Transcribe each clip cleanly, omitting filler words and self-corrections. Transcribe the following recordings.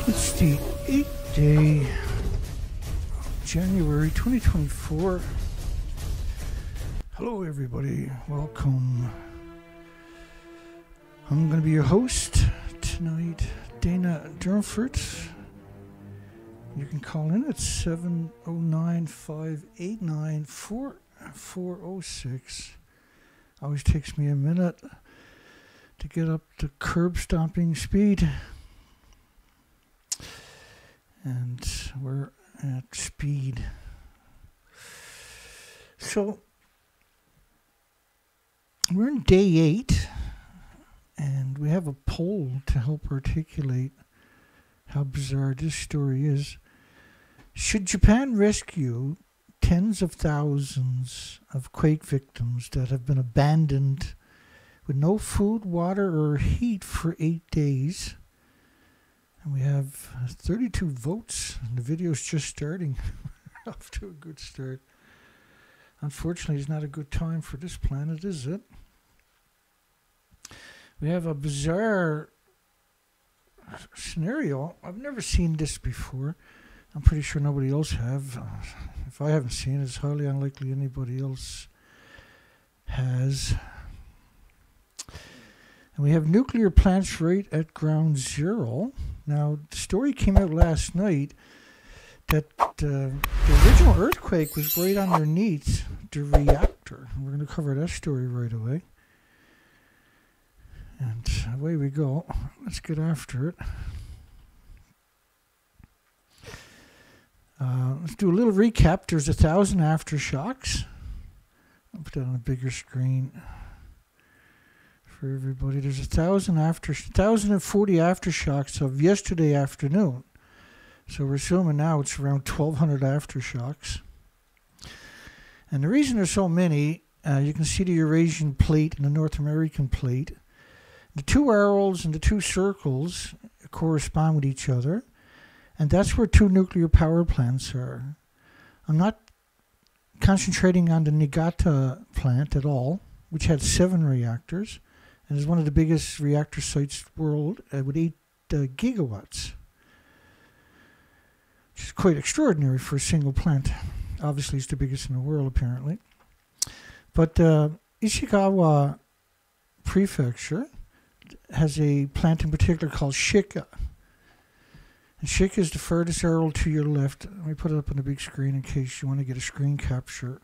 It's the 8th day of January 2024. Hello everybody, welcome. I'm going to be your host tonight, Dana Durnford. You can call in at 709-589-4406. Always takes me a minute to get up to curb stomping speed. And we're at speed. So we're in day 8, and we have a poll to help articulate how bizarre this story is. Should Japan rescue tens of thousands of quake victims that have been abandoned with no food, water, or heat for 8 days? And we have 32 votes, and the video's just starting. Off to a good start. Unfortunately, it's not a good time for this planet, is it? We have a bizarre scenario. I've never seen this before. I'm pretty sure nobody else have. If I haven't seen it, it's highly unlikely anybody else has. And we have nuclear plants right at ground zero. Now, the story came out last night that the original earthquake was right underneath the reactor. We're going to cover that story right away. And away we go. Let's get after it. Let's do a little recap. There's 1,000 aftershocks. I'll put that on a bigger screen for everybody. There's 1,040 aftershocks of yesterday afternoon. So we're assuming now it's around 1,200 aftershocks. And the reason there's so many, you can see the Eurasian plate and the North American plate. The two arrows and the two circles correspond with each other. And that's where 2 nuclear power plants are. I'm not concentrating on the Niigata plant at all, which had 7 reactors. And is one of the biggest reactor sites in the world with 8 gigawatts. Which is quite extraordinary for a single plant. Obviously, it's the biggest in the world, apparently. But Ishikawa Prefecture has a plant in particular called Shika. And Shika is the furthest arrow to your left. Let me put it up on the big screen in case you want to get a screen capture.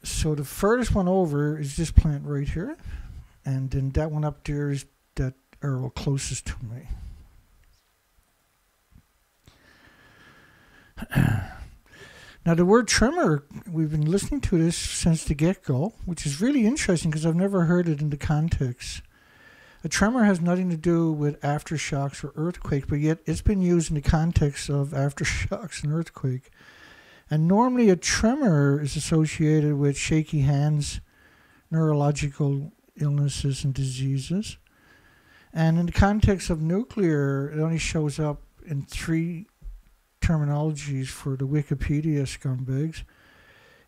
So the furthest one over is this plant right here. And then that one up there is that arrow closest to me. Now the word tremor, we've been listening to this since the get-go, which is really interesting because I've never heard it in the context. A tremor has nothing to do with aftershocks or earthquake, but yet it's been used in the context of aftershocks and earthquake. And normally a tremor is associated with shaky hands, neurological illnesses and diseases. And in the context of nuclear, it only shows up in 3 terminologies for the Wikipedia scumbags.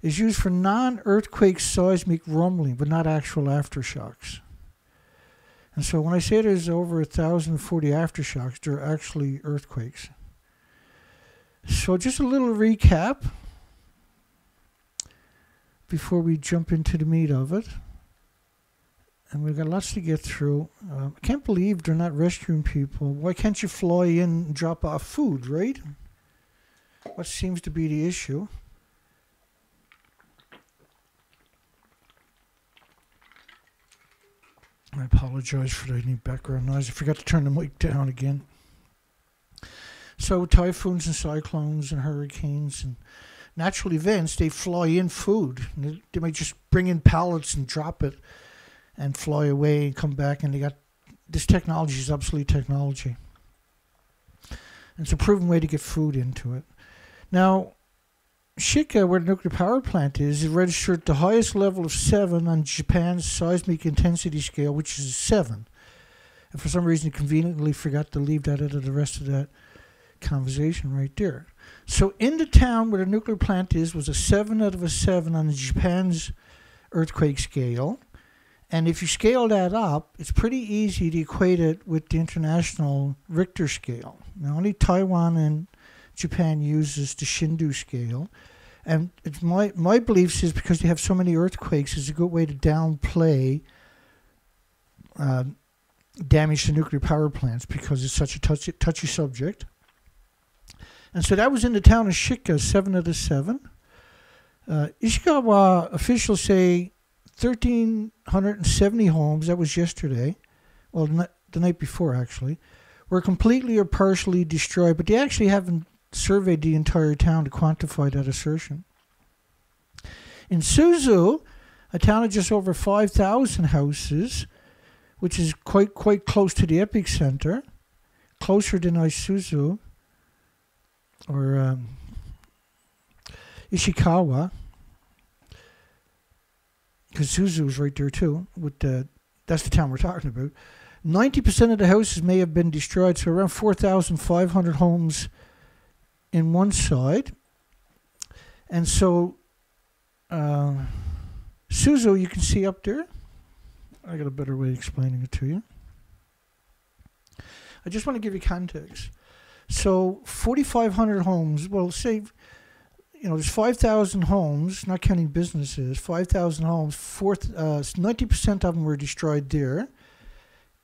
It's used for non-earthquake seismic rumbling, but not actual aftershocks. And so when I say there's over 1,040 aftershocks, they're actually earthquakes. So just a little recap before we jump into the meat of it. And we've got lots to get through. I can't believe they're not rescuing people. Why can't you fly in and drop off food, right? What seems to be the issue? I apologize for any background noise. I forgot to turn the mic down again. So typhoons and cyclones and hurricanes and natural events, they fly in food. They might just bring in pallets and drop it and fly away and come back, and they got this technology is obsolete technology. And it's a proven way to get food into it. Now, Shika, where the nuclear power plant is registered the highest level of 7 on Japan's seismic intensity scale, which is 7. And for some reason, conveniently forgot to leave that out of the rest of that conversation right there. So in the town where the nuclear plant is was a 7 out of a 7 on Japan's earthquake scale. And if you scale that up, it's pretty easy to equate it with the international Richter scale. Now, only Taiwan and Japan uses the Shindu scale. And it's my beliefs is because you have so many earthquakes, is a good way to downplay damage to nuclear power plants because it's such a touchy subject. And so that was in the town of Shika, 7 of the 7. Ishikawa officials say 1,370 homes, that was yesterday, well, the night before actually, were completely or partially destroyed, but they actually haven't surveyed the entire town to quantify that assertion. In Suzu, a town of just over 5,000 houses, which is quite close to the epicenter, closer than Isuzu or Ishikawa, because Suzu is right there too. That's the town we're talking about. 90% of the houses may have been destroyed, so around 4,500 homes in one side. And so Suzu, you can see up there. I got a better way of explaining it to you. I just want to give you context. So 4,500 homes, well, say, there's 5,000 homes, not counting businesses, 5,000 homes, 90% of them were destroyed there.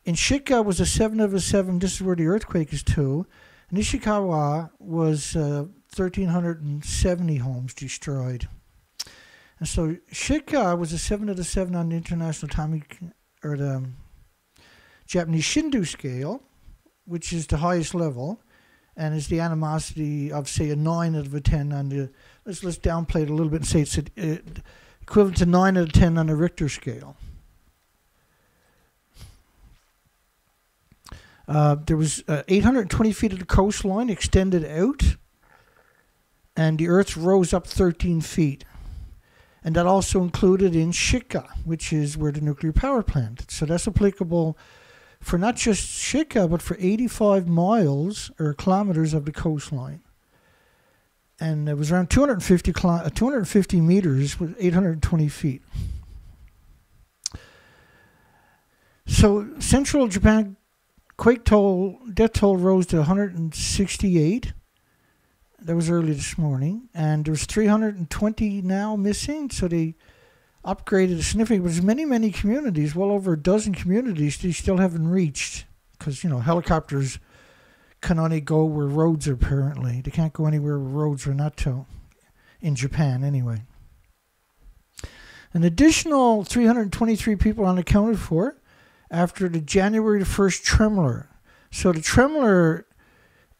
In Shika was a 7 of a 7, this is where the earthquake is too. And Ishikawa was 1,370 homes destroyed. And so Shika was a 7 of the 7 on the international atomic, or the Japanese Shindu scale, which is the highest level, and is the animosity of, say, a 9 out of a 10 on the, let's downplay it a little bit and say it's equivalent to 9 out of 10 on the Richter scale. There was 820 feet of the coastline extended out, and the earth rose up 13 feet. And that also included in Shika, which is where the nuclear power plant. So that's applicable for not just Shika, but for 85 miles or kilometers of the coastline. And it was around 250 meters with 820 feet. So central Japan quake death toll rose to 168. That was early this morning. And there's 320 now missing. So they upgraded a significant, but there's many communities, well over a dozen communities they still haven't reached. Because, helicopters can only go where roads are apparently. They can't go anywhere where roads are not to. In Japan, anyway. An additional 323 people unaccounted for after the January 1st tremor. So the tremor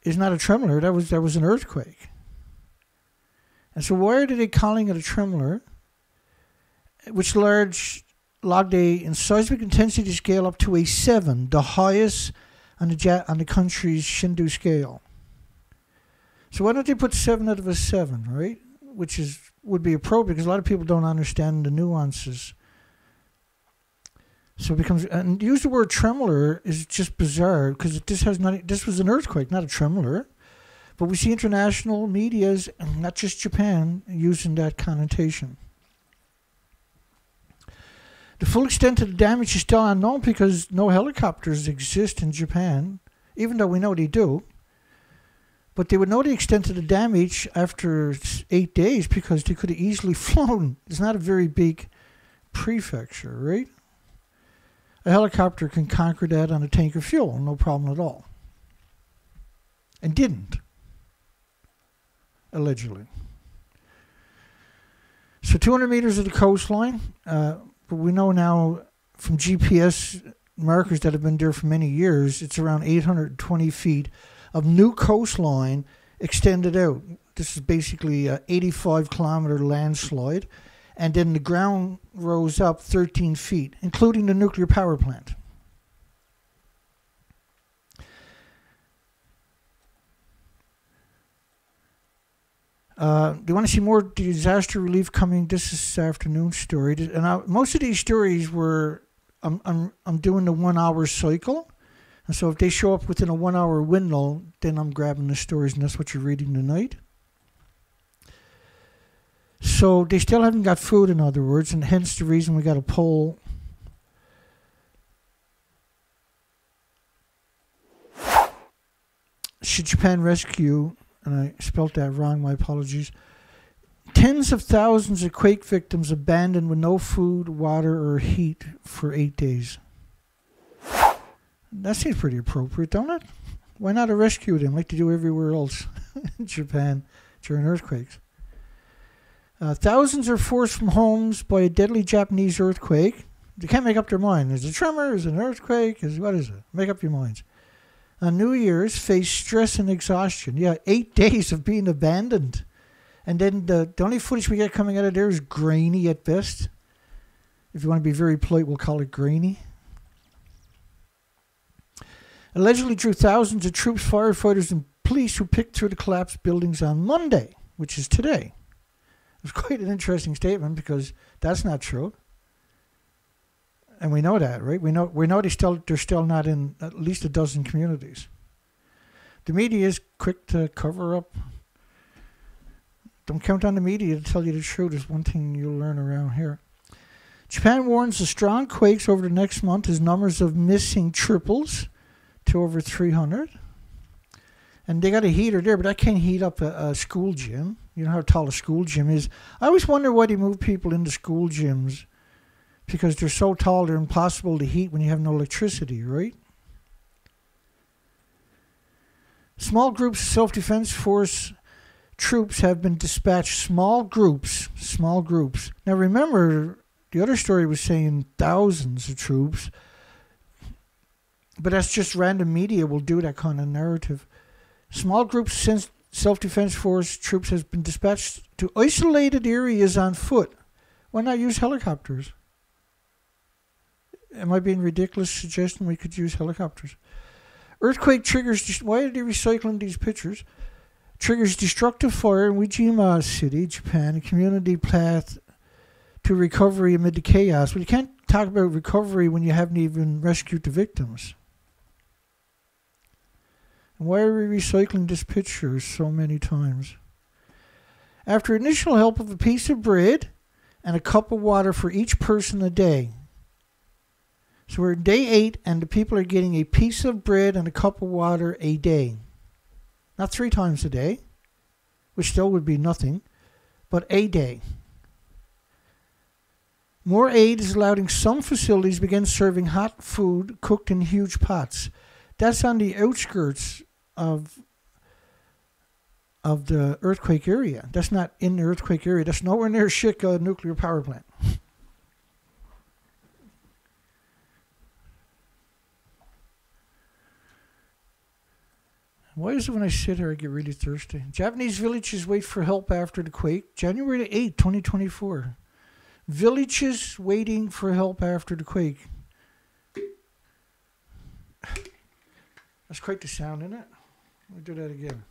is not a tremor. That was an earthquake. And so why are they calling it a tremor? Which logged a seismic intensity scale up to a 7, the highest on the country's Shindu scale. So why don't they put 7 out of a 7, right? Which would be appropriate because a lot of people don't understand the nuances. So it becomes, and use the word tremor is just bizarre because this was an earthquake, not a tremor. But we see international medias, not just Japan, using that connotation. The full extent of the damage is still unknown because no helicopters exist in Japan, even though we know they do. But they would know the extent of the damage after 8 days because they could have easily flown. It's not a very big prefecture, right? A helicopter can conquer that on a tank of fuel, no problem at all. And didn't, allegedly. So 200 meters of the coastline, but we know now from GPS markers that have been there for many years, it's around 820 feet of new coastline extended out. This is basically an 85-kilometer landslide. And then the ground rose up 13 feet, including the nuclear power plant. Do you want to see more disaster relief coming? This is this afternoon's story. And most of these stories were, I'm doing the 1 hour cycle. And so if they show up within a 1 hour window, then I'm grabbing the stories, and that's what you're reading tonight. So they still haven't got food, in other words, and hence the reason we got a poll should Japan rescue, and I spelt that wrong, my apologies, tens of thousands of quake victims abandoned with no food, water, or heat for 8 days. That seems pretty appropriate, don't it? Why not rescue them like they do everywhere else in Japan during earthquakes? Thousands are forced from homes by a deadly Japanese earthquake. They can't make up their mind. Is it a tremor? Is it an earthquake? What is it? Make up your minds. On New Year's, face stress and exhaustion. Yeah, 8 days of being abandoned. And then the only footage we get coming out of there is grainy at best. If you want to be very polite, we'll call it grainy. Allegedly drew thousands of troops, firefighters, and police who picked through the collapsed buildings on Monday, which is today. It was quite an interesting statement because that's not true. And we know that, right? We know they're still not in at least a dozen communities. The media is quick to cover up. Don't count on the media to tell you the truth. Is one thing you'll learn around here. Japan warns of strong quakes over the next month as numbers of missing triples to over 300. And they got a heater there, but that can't heat up a school gym. You know how tall a school gym is. I always wonder why they move people into school gyms, because they're so tall they're impossible to heat when you have no electricity, right? Small groups of self-defense force troops have been dispatched. Small groups. Now remember, the other story was saying thousands of troops, but that's just random media will do that kind of narrative. Small groups since self-defense force troops has been dispatched to isolated areas on foot. Why not use helicopters? Am I being ridiculous suggesting we could use helicopters? Earthquake triggers... Why are they recycling these pictures? Triggers destructive fire in Wijima City, Japan, a community path to recovery amid the chaos. But you can't talk about recovery when you haven't even rescued the victims. And why are we recycling this picture so many times? After initial help of a piece of bread and a cup of water for each person a day. So we're day 8 and the people are getting a piece of bread and a cup of water a day. Not 3 times a day, which still would be nothing, but a day. More aid is allowed in some facilities begin serving hot food cooked in huge pots. That's on the outskirts of the earthquake area. That's not in the earthquake area. That's nowhere near Shika Nuclear Power Plant. Why is it when I sit here I get really thirsty? Japanese villages wait for help after the quake. January 8, 2024. Villages waiting for help after the quake. That's quite the sound, isn't it? Let me do that again.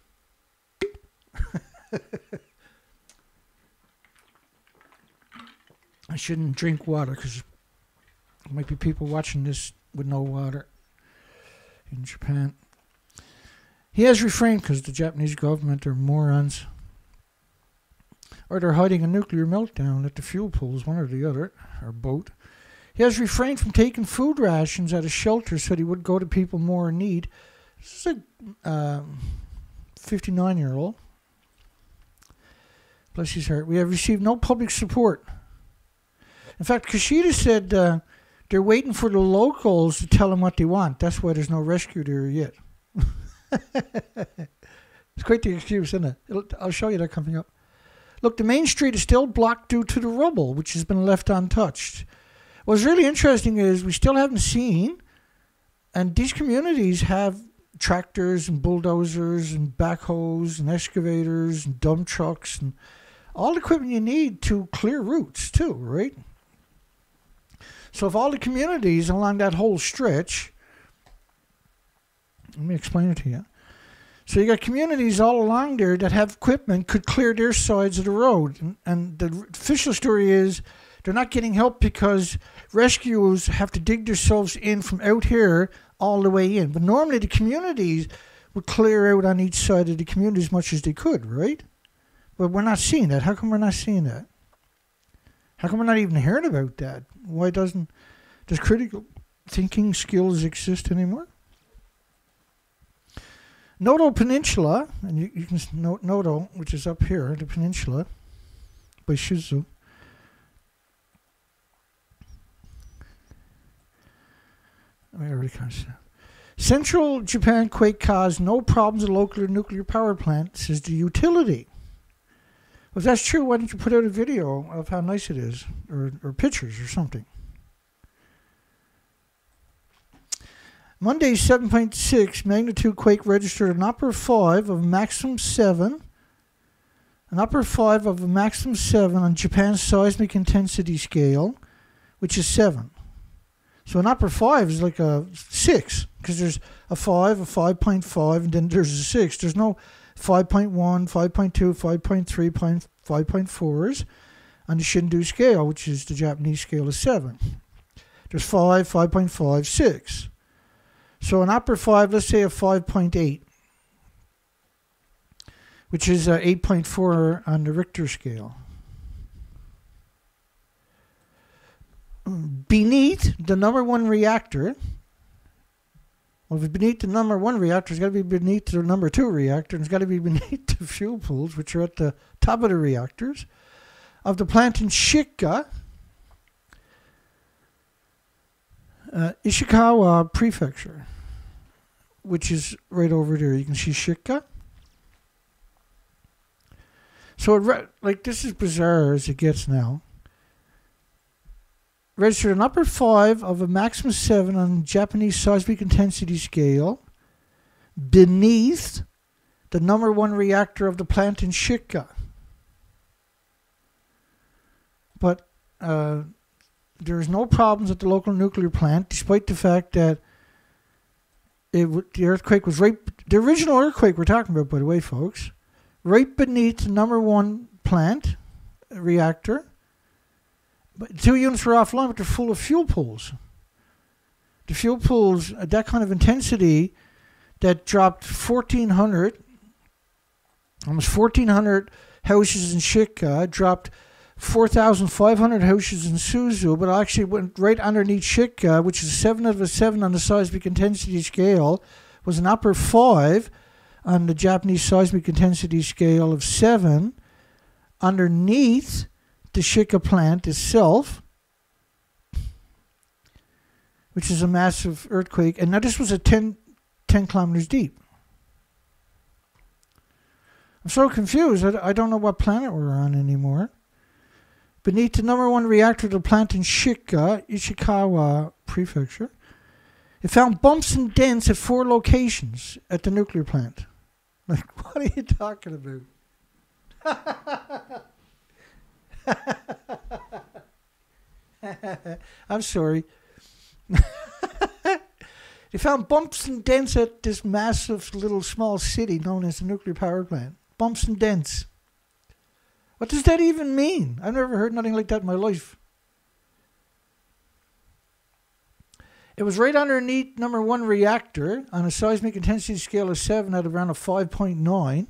I shouldn't drink water because there might be people watching this with no water in Japan. He has refrained because the Japanese government are morons. Or they're hiding a nuclear meltdown at the fuel pools, one or the other, or both. He has refrained from taking food rations at a shelter so he would go to people more in need. This is a 59-year-old. Bless his heart. We have received no public support. In fact, Kishida said they're waiting for the locals to tell them what they want. That's why there's no rescue there yet. It's quite the excuse, isn't it? I'll show you that coming up. Look, the main street is still blocked due to the rubble, which has been left untouched. What's really interesting is we still haven't seen, and these communities have tractors and bulldozers and backhoes and excavators and dump trucks and all the equipment you need to clear routes too, right? So if all the communities along that whole stretch, let me explain it to you. So you got communities all along there that have equipment could clear their sides of the road. And the official story is they're not getting help because rescuers have to dig themselves in from out here all the way in. But normally the communities would clear out on each side of the community as much as they could, right? But we're not seeing that. How come we're not seeing that? How come we're not even hearing about that? Why does critical thinking skills exist anymore? Noto Peninsula, and you can note Noto, which is up here, the peninsula by Shizu. Central Japan quake caused no problems at local nuclear power plant, says the utility. Well, if that's true, why don't you put out a video of how nice it is, or pictures or something? Monday, 7.6 magnitude quake registered an upper 5 of maximum 7. An upper 5 of a maximum 7 on Japan's seismic intensity scale, which is 7. So an upper 5 is like a 6, because there's a 5, a 5.5, and then there's a 6. There's no 5.1, 5.2, 5.3, 5.4s on the Shindu scale, which is the Japanese scale of 7. There's 5, 5.5, 6. So an upper 5, let's say a 5.8, which is 8.4 on the Richter scale. Beneath the number 1 reactor, well, if it's beneath the number 1 reactor, it's got to be beneath the number 2 reactor, and it's got to be beneath the fuel pools, which are at the top of the reactors, of the plant in Shika, Ishikawa Prefecture, which is right over there. You can see Shika. So, like, this is bizarre as it gets now. Registered an upper 5 of a maximum 7 on Japanese seismic intensity scale beneath the number 1 reactor of the plant in Shika. But there's no problems at the local nuclear plant, despite the fact that the earthquake was right, the original earthquake we're talking about, by the way, folks, right beneath the number 1 plant reactor. But 2 units were offline, but they're full of fuel pools. The fuel pools at that kind of intensity that dropped 1,400, almost 1,400 houses in Shika, dropped 4,500 houses in Suzu, but actually went right underneath Shika, which is 7 out of a 7 on the seismic intensity scale, was an upper 5 on the Japanese seismic intensity scale of 7, underneath the Shika plant itself, which is a massive earthquake. And now this was 10 kilometers deep. I'm so confused. I don't know what planet we're on anymore. Beneath the number 1 reactor of the plant in Shika, Ishikawa Prefecture, it found bumps and dents at 4 locations at the nuclear plant. Like, what are you talking about? I'm sorry. They found bumps and dents at this massive little small city known as the nuclear power plant. Bumps and dents. What does that even mean? I've never heard nothing like that in my life. It was right underneath number 1 reactor on a seismic intensity scale of 7 at around a 5.9.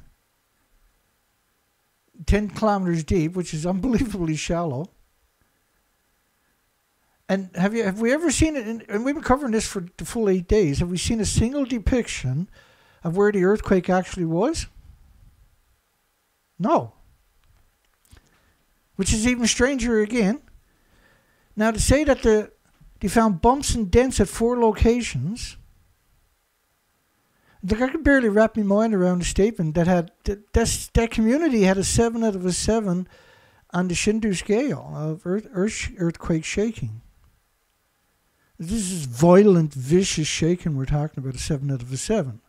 10 kilometers deep, which is unbelievably shallow. And have we ever seen it? And we've been covering this for the full 8 days. Have we seen a single depiction of where the earthquake actually was? No. Which is even stranger again. Now, to say that they found bumps and dents at 4 locations, like, I could barely wrap my mind around the statement that had that community had a 7 out of a 7 on the Shindu scale of earthquake shaking. This is violent, vicious shaking we're talking about, a 7 out of a 7.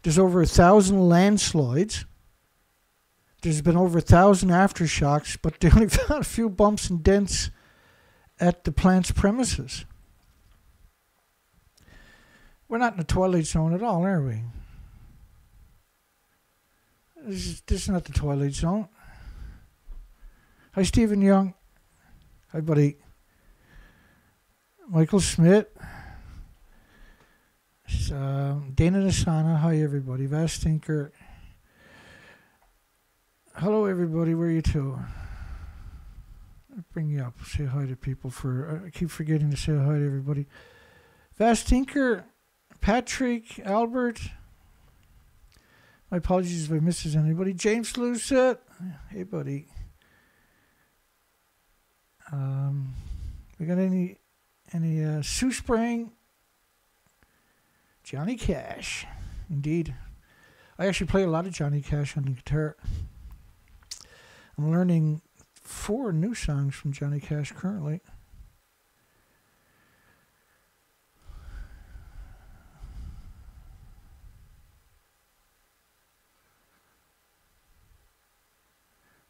There's over 1,000 landslides. There's been over 1,000 aftershocks, but they only found a few bumps and dents at the plant's premises. We're not in the twilight zone at all, are we? This is not the twilight zone. Hi, Stephen Young. Hi, buddy. Michael Smith. Dana Nasana. Hi, everybody. Vast Thinker. Hello, everybody. Where are you two? I'll bring you up. Say hi to people. I keep forgetting to say hi to everybody. Vast Thinker. Patrick, Albert. My apologies if I misses anybody. James Lucet. Hey, buddy. We got any Sue Spring? Johnny Cash. Indeed. I actually play a lot of Johnny Cash on the guitar. I'm learning 4 new songs from Johnny Cash currently.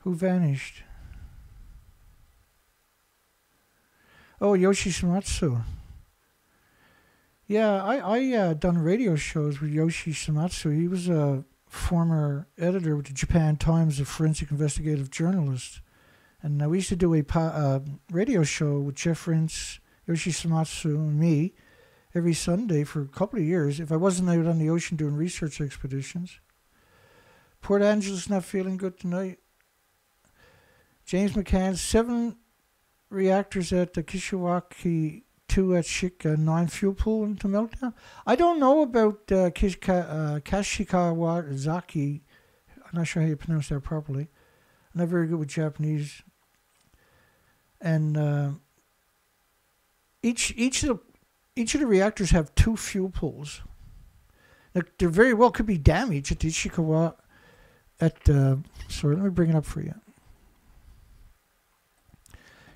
Who vanished? Oh, Yoshi Shimatsu. Yeah, I done radio shows with Yoshi Shimatsu. He was a former editor with the Japan Times, a forensic investigative journalist. And we used to do a radio show with Jeff Rintz, Yoshi Shimatsu, and me every Sunday for a couple of years, if I wasn't out on the ocean doing research expeditions. Port Angeles not feeling good tonight. James McCann, 7 reactors at the Kishiwaki, 2 at Shika, 9 fuel pool into Meltdown. I don't know about Kashikawa Zaki. I'm not sure how you pronounce that properly. I'm not very good with Japanese. And each of the reactors have 2 fuel pools. There very well could be damage at the Ishikawa. Sorry, let me bring it up for you.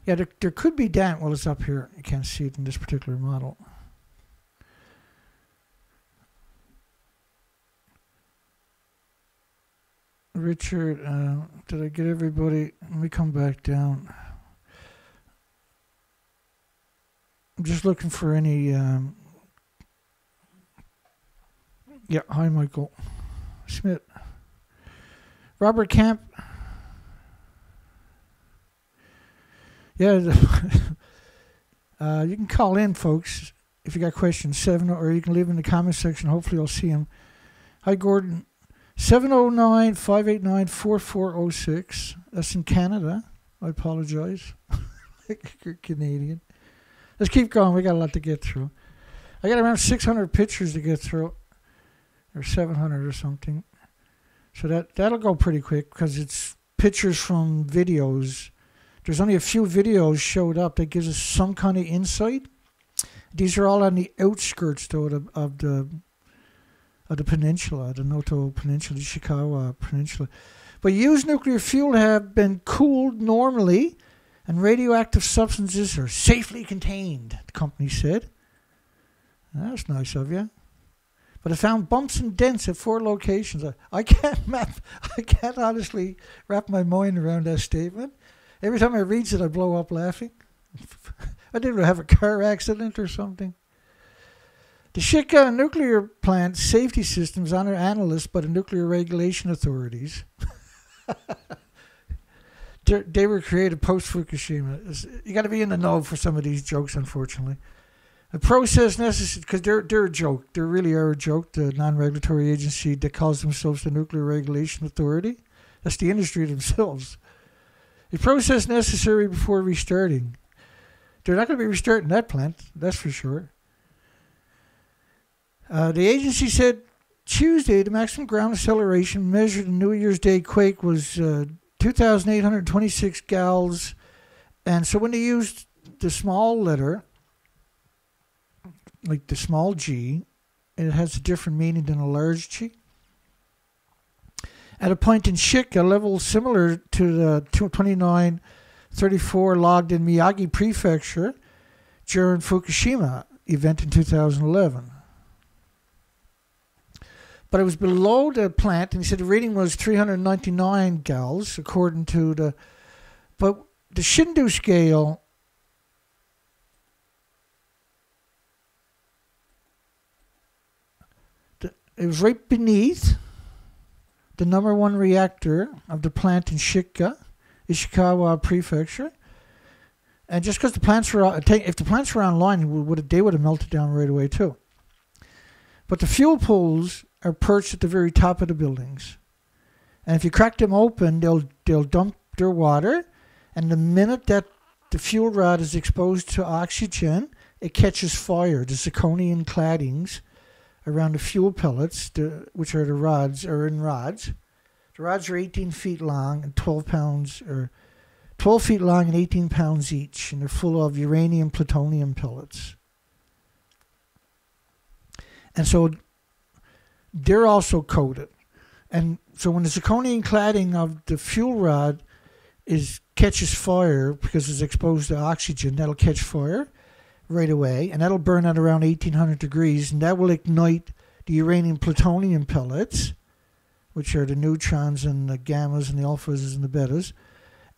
Yeah, there could be damage. Well, it's up here. You can't see it in this particular model. Richard, did I get everybody? Let me come back down. I'm just looking for any... yeah, hi, Michael Smith. Robert Camp. Yeah, you can call in, folks, if you got questions, or you can leave in the comment section. Hopefully I'll see them. Hi, Gordon. 709-589-4406. That's in Canada. I apologize. You're Canadian. Let's keep going. We got a lot to get through. I got around 600 pictures to get through, or 700 or something. So that'll go pretty quick because it's pictures from videos. There's only a few videos showed up that gives us some kind of insight. These are all on the outskirts, though, of the peninsula, the Noto Peninsula, the Ishikawa Peninsula. But used nuclear fuel have been cooled normally, and radioactive substances are safely contained, the company said. That's nice of you. But I found bumps and dents at 4 locations. I can't honestly wrap my mind around that statement. Every time I read it, I blow up laughing. I didn't have a car accident or something. The Shika nuclear plant safety systems are analysts by the nuclear regulation authorities. They were created post-Fukushima. You got to be in the know for some of these jokes, unfortunately. A process necessary, because they're a joke. They really are a joke, the non-regulatory agency that calls themselves the Nuclear Regulation Authority. That's the industry themselves. A process necessary before restarting. They're not going to be restarting that plant, that's for sure. The agency said Tuesday the maximum ground acceleration measured in New Year's Day quake was 2,826 gals. And so when they used the small letter, like the small g, it has a different meaning than a large g. At a point in Shika, a level similar to the 2934 logged in Miyagi Prefecture during Fukushima event in 2011. But it was below the plant, and he said the reading was 399 gals, according to the... But the Shindu scale... It was right beneath the number 1 reactor of the plant in Shika, Ishikawa Prefecture. And just because the plants were... If the plants were online, they would have melted down right away too. But the fuel pools are perched at the very top of the buildings. And if you crack them open, they'll dump their water. And the minute that the fuel rod is exposed to oxygen, it catches fire. The zirconium claddings around the fuel pellets, which are the rods, are in rods. The rods are 18 feet long and 12 pounds, or 12 feet long and 18 pounds each, and they're full of uranium plutonium pellets. And so they're also coated. And so when the zirconium cladding of the fuel rod catches fire because it's exposed to oxygen, that'll catch fire right away, and that'll burn at around 1800 degrees, and that will ignite the uranium plutonium pellets, which are the neutrons and the gammas and the alphas and the betas,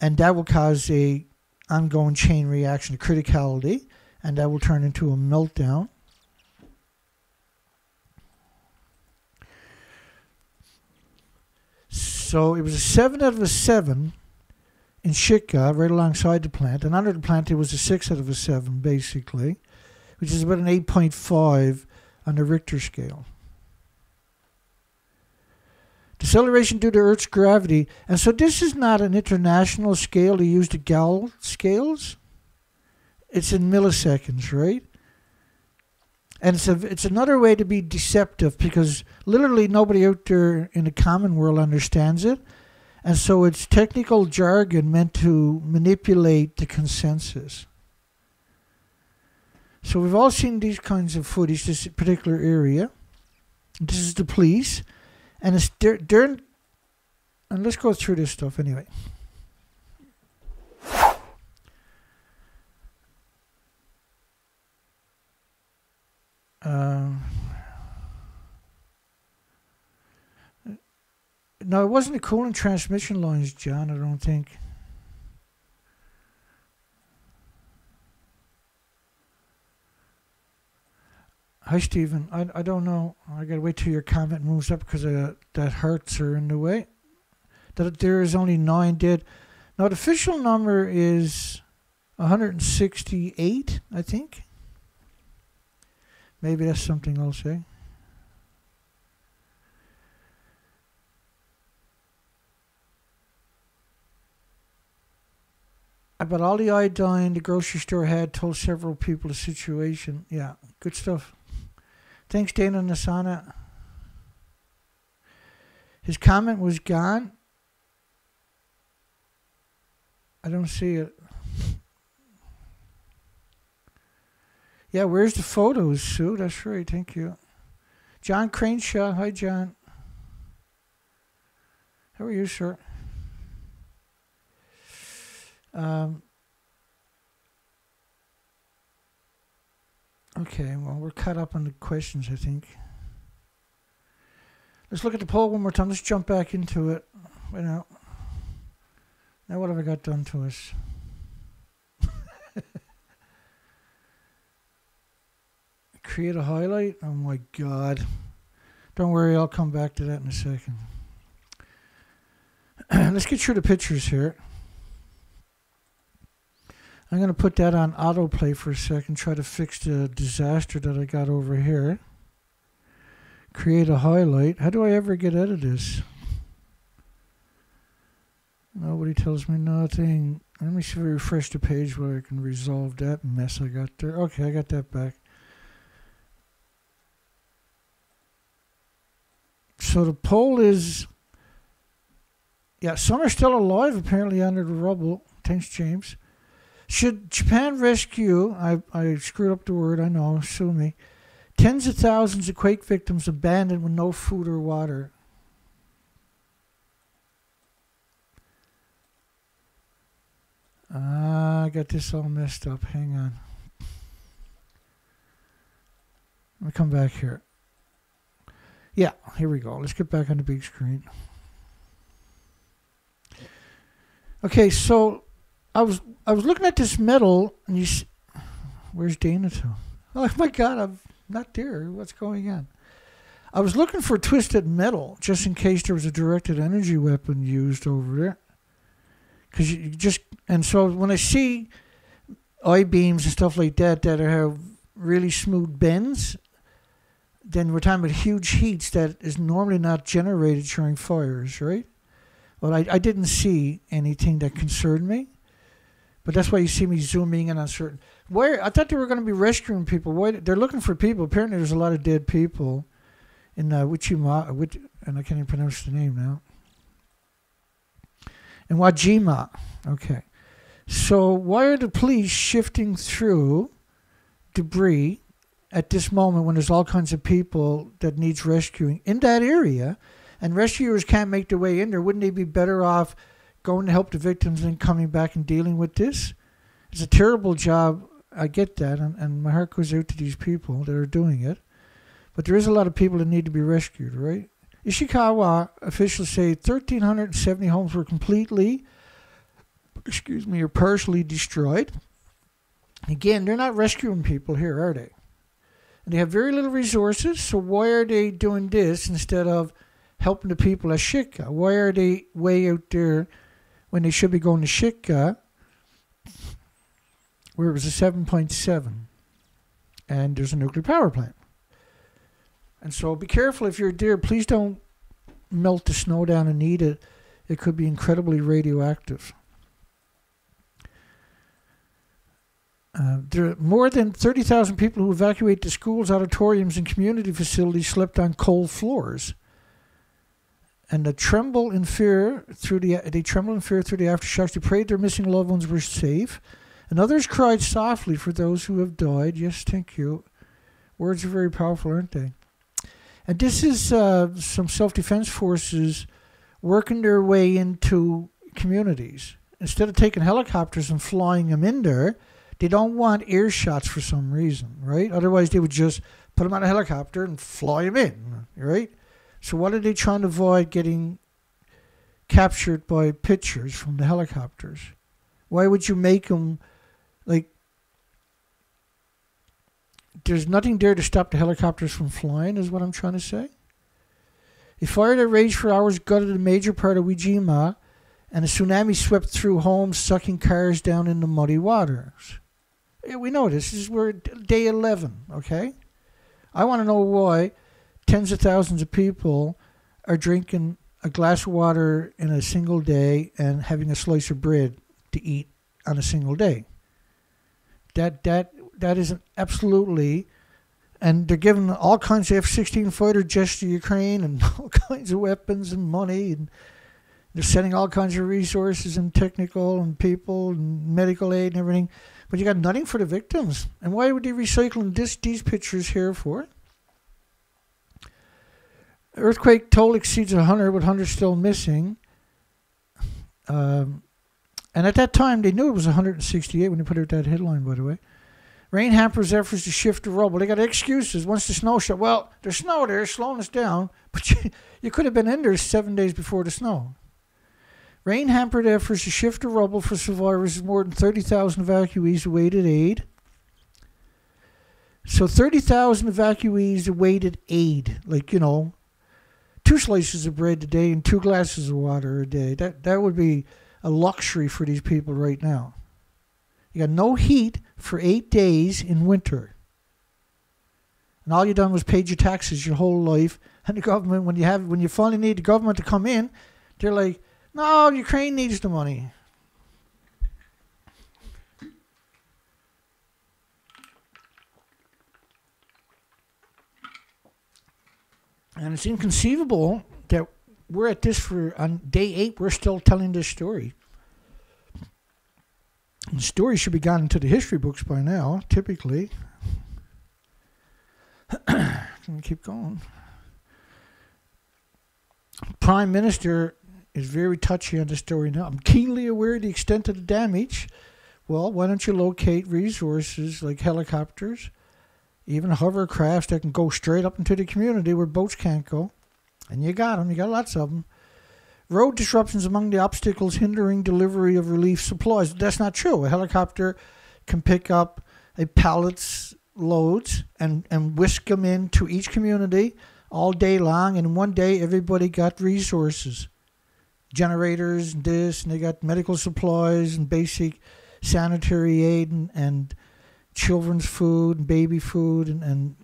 and that will cause a ongoing chain reaction of criticality, and that will turn into a meltdown. So it was a 7 out of a 7 in Shika, right alongside the plant, and under the plant it was a 6 out of a 7, basically, which is about an 8.5 on the Richter scale. Deceleration due to Earth's gravity. And so this is not an international scale to use the Gauss scales. It's in milliseconds, right? And it's another way to be deceptive because literally nobody out there in the common world understands it. And so it's technical jargon meant to manipulate the consensus. So we've all seen these kinds of footage, this particular area. This is the police. And it's and let's go through this stuff anyway. No, it wasn't the coolant transmission lines, John, I don't think. Hi, Stephen. I don't know. I got to wait till your comment moves up because that hearts are in the way. That there is only 9 dead. Now, the official number is 168, I think. Maybe that's something I'll say. About all the iodine the grocery store had told several people the situation. Yeah, good stuff. Thanks, Dana Nasana. His comment was gone. I don't see it. Yeah, where's the photos, Sue? That's right, thank you. John Craneshaw. Hi, John. How are you, sir? Okay, well, we're caught up on the questions, I think. Let's look at the poll one more time. Let's jump back into it. Wait now. Now what have I got done to us? Create a highlight? Oh my God. Don't worry, I'll come back to that in a second. Let's get through the pictures here. I'm going to put that on autoplay for a second, try to fix the disaster that I got over here. Create a highlight. How do I ever get out of this? Nobody tells me nothing. Let me see if I refresh the page where I can resolve that mess I got there. Okay, I got that back. So the poll is, yeah, some are still alive apparently under the rubble. Thanks, James. Should Japan rescue, I screwed up the word, I know, sue me, tens of thousands of quake victims abandoned with no food or water? I got this all messed up. Hang on. Let me come back here. Yeah, here we go. Let's get back on the big screen. Okay, so I was looking at this metal, and where's Dana to? Oh my God, I'm not there. What's going on? I was looking for twisted metal just in case there was a directed energy weapon used over there. Because you just, and so when I see I-beams and stuff like that that have really smooth bends, then we're talking about huge heats that is normally not generated during fires, right? Well, I didn't see anything that concerned me. But that's why you see me zooming in on certain. Where I thought they were going to be rescuing people. Why they're looking for people? Apparently, there's a lot of dead people. in Wichima, and I can't even pronounce the name now. In Wajima. Okay. So why are the police shifting through debris at this moment when there's all kinds of people that needs rescuing in that area, and rescuers can't make their way in there? Wouldn't they be better off going to help the victims and coming back and dealing with this? It's a terrible job. I get that, and my heart goes out to these people that are doing it. But there is a lot of people that need to be rescued, right? Ishikawa officials say 1,370 homes were completely, or partially destroyed. Again, they're not rescuing people here, are they? And they have very little resources, so why are they doing this instead of helping the people at Shika? Why are they way out there when they should be going to Shika, where it was a 7.7, and there's a nuclear power plant? And so be careful if you're there. Please don't melt the snow down and eat it. It could be incredibly radioactive. There are more than 30,000 people who evacuate the schools, auditoriums, and community facilities slept on cold floors. And they tremble in fear through the aftershocks. They prayed their missing loved ones were safe. And others cried softly for those who have died. Yes, thank you. Words are very powerful, aren't they? And this is some self-defense forces working their way into communities. Instead of taking helicopters and flying them in there, they don't want air shots for some reason, right? Otherwise, they would just put them on a helicopter and fly them in, right? So what are they trying to avoid getting captured by pictures from the helicopters? Why would you make them, like, there's nothing there to stop the helicopters from flying, is what I'm trying to say. A fire that raged for hours gutted a major part of Wijima, and a tsunami swept through homes, sucking cars down in the muddy waters. Yeah, we know this. We're day 11, okay? I want to know why tens of thousands of people are drinking a glass of water in a single day and having a slice of bread to eat on a single day. That is absolutely, and they're giving all kinds of F-16 fighter jets to Ukraine and all kinds of weapons and money, and they're sending all kinds of resources and technical and people and medical aid and everything, but you got nothing for the victims. And why would they recycling these pictures here for? Earthquake toll exceeds 100, with 100 still missing. And at that time, they knew it was 168 when they put out that headline, by the way. Rain hampers efforts to shift the rubble. They got excuses. Once the snow shut, well, there's snow there, slowing us down, but you could have been in there 7 days before the snow. Rain hampered efforts to shift the rubble for survivors. More than 30,000 evacuees awaited aid. So 30,000 evacuees awaited aid, like, 2 slices of bread a day and 2 glasses of water a day. That would be a luxury for these people right now. You got no heat for 8 days in winter. And all you done was paid your taxes your whole life. And the government, when you finally need the government to come in, they're like, no, Ukraine needs the money. And it's inconceivable that we're at this on day 8, we're still telling this story. And the story should be gone into the history books by now, typically. Let me keep going. Prime Minister is very touchy on the story now. I'm keenly aware of the extent of the damage. Well, why don't you locate resources like helicopters, even hovercrafts that can go straight up into the community where boats can't go? And you got them. You got lots of them. Road disruptions among the obstacles hindering delivery of relief supplies. That's not true. A helicopter can pick up a pallet's loads and whisk them into each community all day long. And in one day, everybody got resources. Generators and this, and they got medical supplies and basic sanitary aid and children's food and baby food and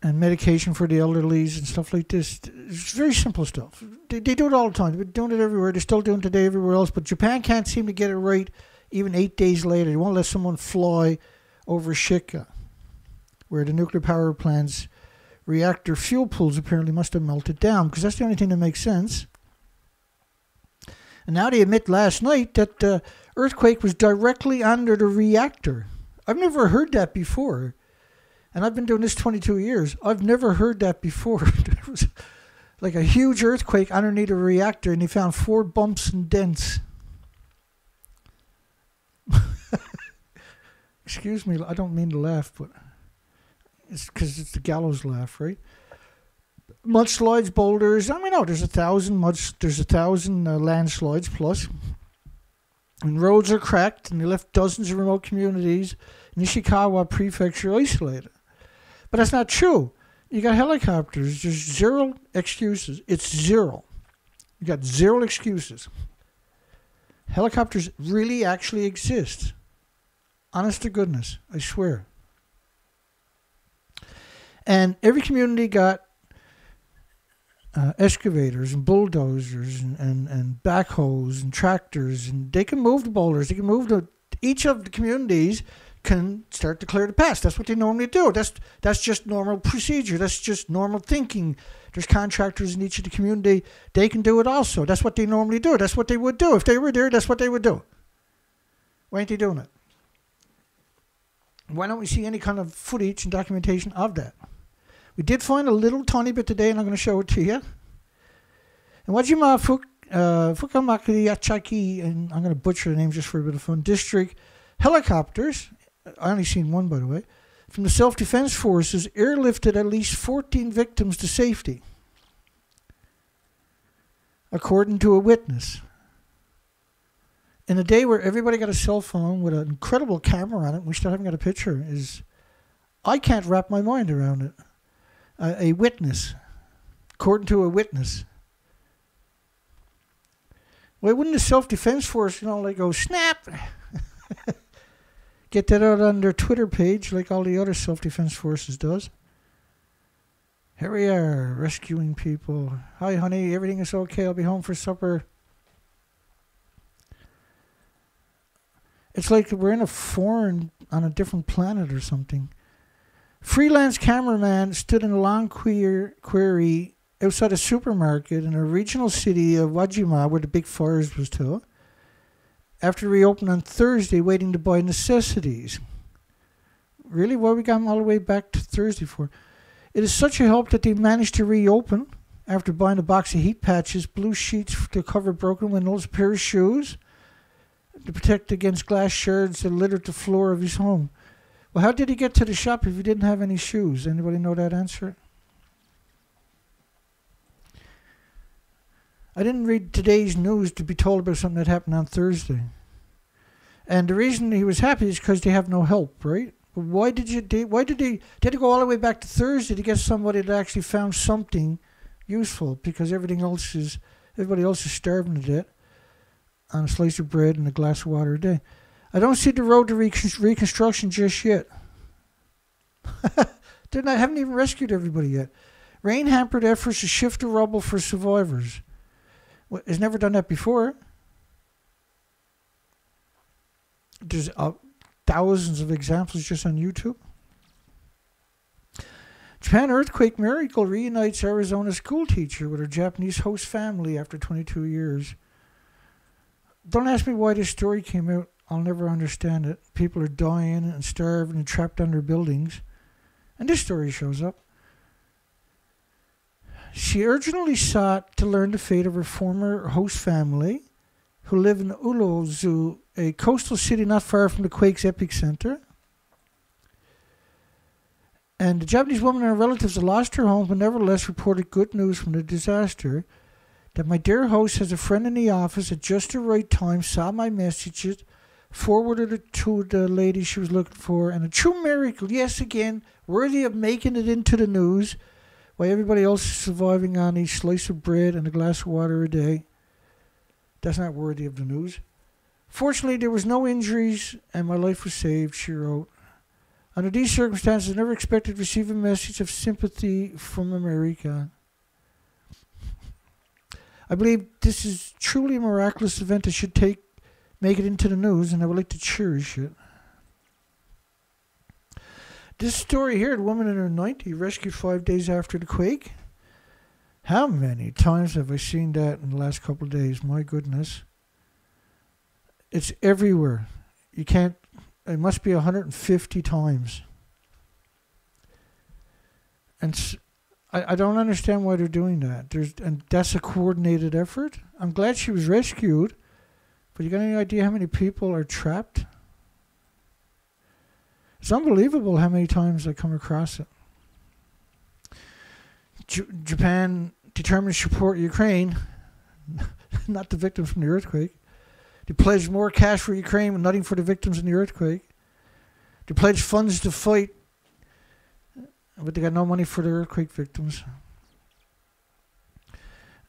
medication for the elderlies and stuff like this. It's very simple stuff. They do it all the time. They've been doing it everywhere. They're still doing it today everywhere else. But Japan can't seem to get it right even 8 days later. They won't let someone fly over Shika, where the nuclear power plant's reactor fuel pools apparently must have melted down, because that's the only thing that makes sense. And now they admit last night that the earthquake was directly under the reactor. I've never heard that before. And I've been doing this 22 years. I've never heard that before. There was like a huge earthquake underneath a reactor, and they found 4 bumps and dents. Excuse me, I don't mean to laugh, but it's because it's the gallows laugh, right? Mudslides, boulders. I mean, no, there's 1,000 landslides plus. And roads are cracked, and they left dozens of remote communities in Ishikawa Prefecture isolated. But that's not true. You got helicopters. There's 0 excuses. It's 0. You got 0 excuses. Helicopters really actually exist. Honest to goodness, I swear. And every community got excavators and bulldozers and backhoes and tractors, and they can move the boulders. They can move each of the communities can start to clear the paths. That's what they normally do. That's just normal procedure. That's just normal thinking. There's contractors in each of the community. They can do it also. That's what they normally do. That's what they would do. If they were there, that's what they would do. Why ain't they doing it? Why don't we see any kind of footage and documentation of that? We did find a little tiny bit today, and I'm going to show it to you. And Wajima Fukamakiriachaki, and I'm going to butcher the name just for a bit of fun, district helicopters, I only seen one, by the way, from the self-defense forces airlifted at least 14 victims to safety, according to a witness. In a day where everybody got a cell phone with an incredible camera on it, and we still haven't got a picture, I can't wrap my mind around it. A witness, according to a witness. Why wouldn't the self-defense force, like go snap, get that out on their Twitter page like all the other self-defense forces does? Here we are, rescuing people. Hi, honey, everything is okay. I'll be home for supper. It's like we're in on a different planet or something. Freelance cameraman stood in a long query outside a supermarket in a regional city of Wajima where the big fires was to, after reopened on Thursday, waiting to buy necessities. Really? Why we got them all the way back to Thursday for? It is such a help that they managed to reopen after buying a box of heat patches, blue sheets to cover broken windows, a pair of shoes to protect against glass shards that littered the floor of his home. Well, how did he get to the shop if he didn't have any shoes? Anybody know that answer? I didn't read today's news to be told about something that happened on Thursday. And the reason he was happy is because they have no help, right? But why did they go all the way back to Thursday to get somebody that actually found something useful? Because everybody else is starving to death on a slice of bread and a glass of water a day. I don't see the road to reconstruction just yet. Haven't even rescued everybody yet. Rain hampered efforts to shift the rubble for survivors. Has never done that before. There's thousands of examples just on YouTube. Japan earthquake miracle reunites Arizona school teacher with her Japanese host family after 22 years. Don't ask me why this story came out. I'll never understand it. People are dying and starving and trapped under buildings. And this story shows up. She urgently sought to learn the fate of her former host family, who live in Ulozu, a coastal city not far from the quake's epicenter. And the Japanese woman and her relatives had lost her home, but nevertheless reported good news from the disaster. That my dear host has a friend in the office at just the right time, saw my messages, forwarded it to the lady she was looking for, and a true miracle, yes, again, worthy of making it into the news, while everybody else is surviving on a slice of bread and a glass of water a day. That's not worthy of the news. Fortunately, there was no injuries, and my life was saved, she wrote. Under these circumstances, I never expected to receive a message of sympathy from America. I believe this is truly a miraculous event that should make it into the news, and I would like to cherish it. This story here, a woman in her 90s rescued 5 days after the quake. How many times have I seen that in the last couple of days? My goodness. It's everywhere. You can't, it must be 150 times. And I don't understand why they're doing that. And that's a coordinated effort. I'm glad she was rescued, but you got any idea how many people are trapped? It's unbelievable how many times I come across it. Japan determined to support Ukraine, not the victims from the earthquake. They pledged more cash for Ukraine and nothing for the victims in the earthquake. They pledged funds to fight, but they got no money for the earthquake victims.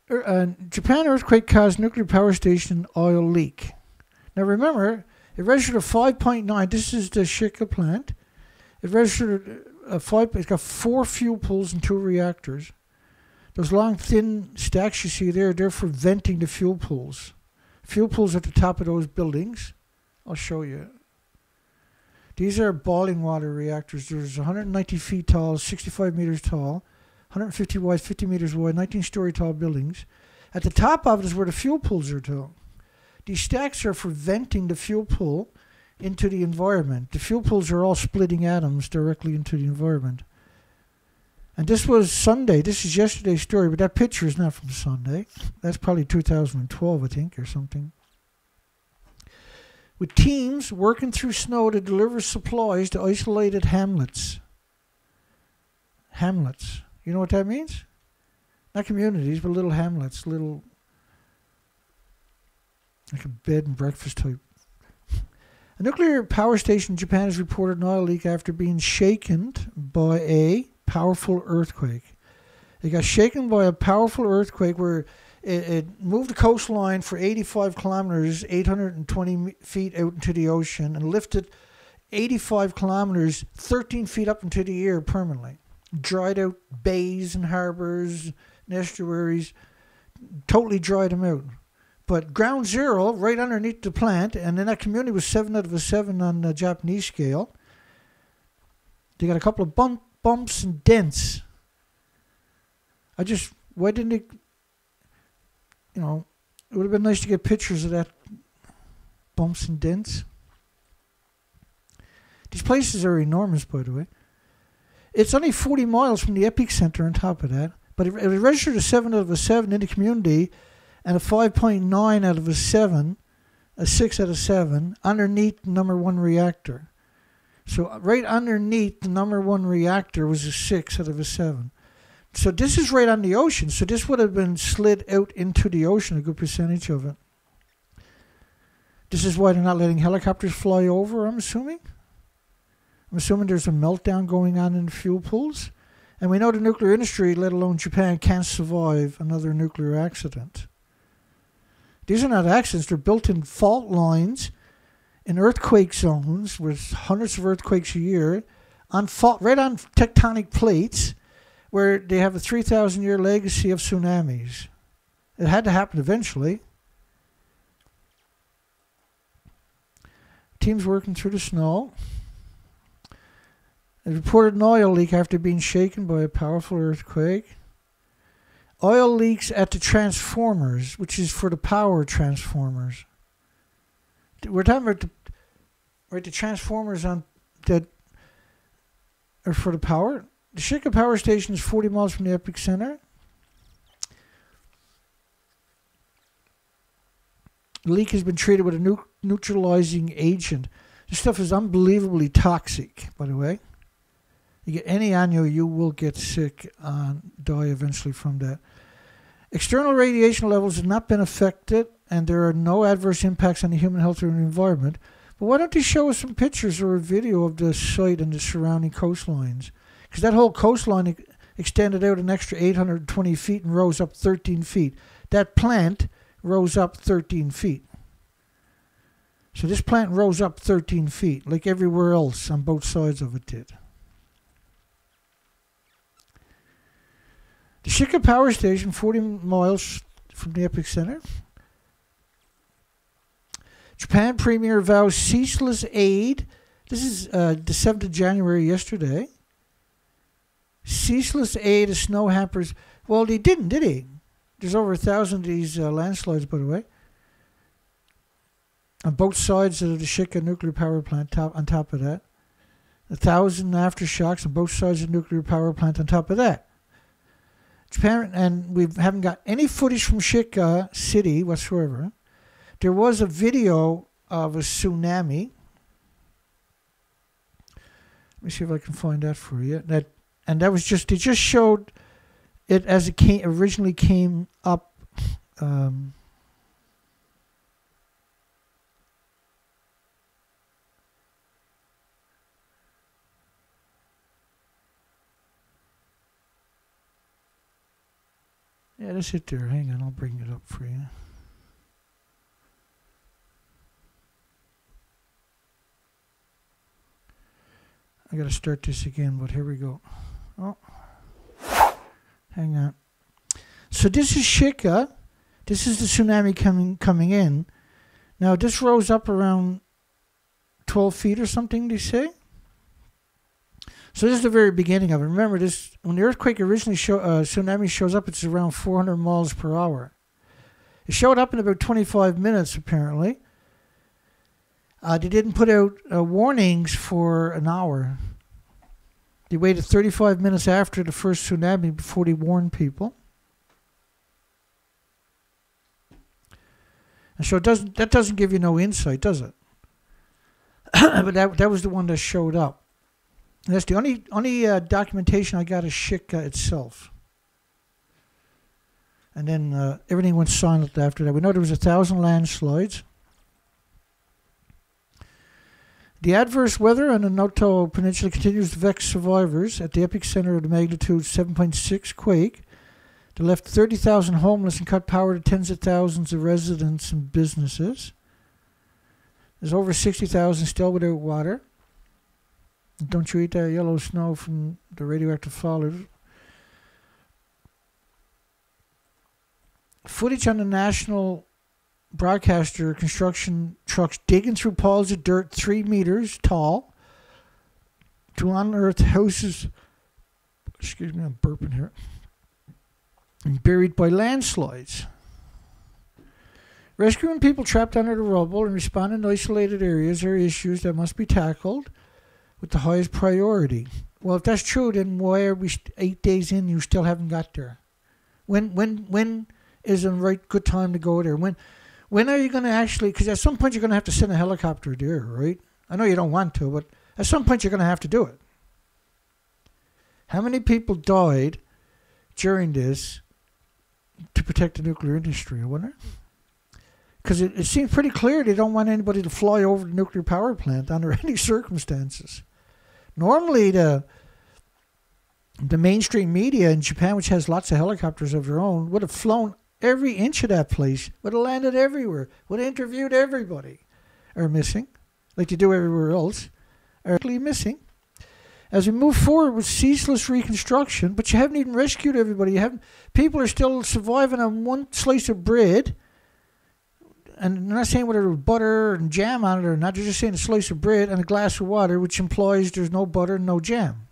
Japan earthquake caused nuclear power station oil leak. Now remember, it registered a 5.9. This is the Shika plant. It registered a 5. It's got 4 fuel pools and 2 reactors. Those long, thin stacks you see there, they're for venting the fuel pools. Fuel pools at the top of those buildings. I'll show you. These are boiling water reactors. There's 190 feet tall, 65 meters tall, 150 wide, 50 meters wide, 19-story tall buildings. At the top of it is where the fuel pools are tall. These stacks are for venting the fuel pool into the environment. The fuel pools are all splitting atoms directly into the environment. And this was Sunday. This is yesterday's story, but that picture is not from Sunday. That's probably 2012, I think, or something. With teams working through snow to deliver supplies to isolated hamlets. Hamlets. You know what that means? Not communities, but little hamlets, little, like a bed and breakfast type. A nuclear power station in Japan has reported an oil leak after being shaken by a powerful earthquake. It got shaken by a powerful earthquake where it moved the coastline for 85 kilometers, 820 feet out into the ocean, and lifted 85 kilometers, 13 feet up into the air permanently. Dried out bays and harbors and estuaries, totally dried them out. But ground zero, right underneath the plant, and then that community was 7 out of a 7 on the Japanese scale. They got a couple of bumps and dents. Why didn't it, it would have been nice to get pictures of that bumps and dents. These places are enormous, by the way. It's only 40 miles from the epicenter on top of that, but it registered a 7 out of a 7 in the community, and a 5.9 out of a 7, a 6 out of 7, underneath the number 1 reactor. So right underneath the number 1 reactor was a 6 out of a 7. So this is right on the ocean. So this would have been slid out into the ocean, a good percentage of it. This is why they're not letting helicopters fly over, I'm assuming. I'm assuming there's a meltdown going on in the fuel pools. And we know the nuclear industry, let alone Japan, can't survive another nuclear accident. These are not accidents. They're built-in fault lines in earthquake zones with hundreds of earthquakes a year, right on tectonic plates, where they have a 3,000-year legacy of tsunamis. It had to happen eventually. Teams working through the snow. They reported an oil leak after being shaken by a powerful earthquake. Oil leaks at the transformers, which is for the power transformers. We're talking about the transformers on that are for the power. The Shika power station is 40 miles from the epicenter. The leak has been treated with a neutralizing agent. This stuff is unbelievably toxic, by the way. You get any annual, you will get sick and die eventually from that. External radiation levels have not been affected, and there are no adverse impacts on the human health or the environment. But why don't they show us some pictures or a video of the site and the surrounding coastlines? Because that whole coastline extended out an extra 820 feet and rose up 13 feet. That plant rose up 13 feet. So this plant rose up 13 feet, like everywhere else on both sides of it did. The Shika power station, 40 miles from the epicenter. Japan Premier vows ceaseless aid This is the 7th of January yesterday. Ceaseless aid of snow hampers. Well, they didn't, did he? There's over 1,000 of these landslides, by the way, on both sides of the Shika Nuclear Power Plant. On top of that, 1,000 aftershocks on both sides of the nuclear power plant. On top of that, Japan, and we haven't got any footage from Shika City whatsoever. There was a video of a tsunami. Let me see if I can find that for you. That was just, they just showed it as it originally came up. Yeah, that's it there. Hang on, I'll bring it up for you. I got to start this again, but here we go. Oh, hang on. So this is Shika. This is the tsunami coming in. Now this rose up around 12 feet or something, they say. So this is the very beginning of it. Remember, this when the earthquake originally tsunami shows up, it's around 400 miles per hour. It showed up in about 25 minutes, apparently. They didn't put out warnings for an hour. They waited 35 minutes after the first tsunami before they warned people. And so that doesn't give you no insight, does it? But that was the one that showed up. And that's the only documentation I got of Shika itself. And then everything went silent after that. We know there was 1,000 landslides. The adverse weather on the Noto Peninsula continues to vex survivors at the epicenter of the magnitude 7.6 quake that left 30,000 homeless and cut power to tens of thousands of residents and businesses. There's over 60,000 still without water. Don't you eat that yellow snow from the radioactive fallout. Footage on the national broadcaster construction trucks digging through piles of dirt 3 meters tall to unearth houses. Excuse me, I'm burping here. And buried by landslides. Rescuing people trapped under the rubble and responding to isolated areas are issues that must be tackled with the highest priority. Well, if that's true, then why are we 8 days in? You still haven't got there. When is a right good time to go there? When are you going to actually? Because at some point you're going to have to send a helicopter there, right? I know you don't want to, but at some point you're going to have to do it. How many people died during this to protect the nuclear industry? I wonder. Because it seems pretty clear they don't want anybody to fly over the nuclear power plant under any circumstances. Normally, the mainstream media in Japan, which has lots of helicopters of their own, would have flown every inch of that place, would have landed everywhere, would have interviewed everybody. Are missing, like they do everywhere else, are actually missing. As we move forward with ceaseless reconstruction, but you haven't even rescued everybody. People are still surviving on one slice of bread. And I'm not saying whether there's butter and jam on it or not. They're just saying a slice of bread and a glass of water, which implies there's no butter and no jam.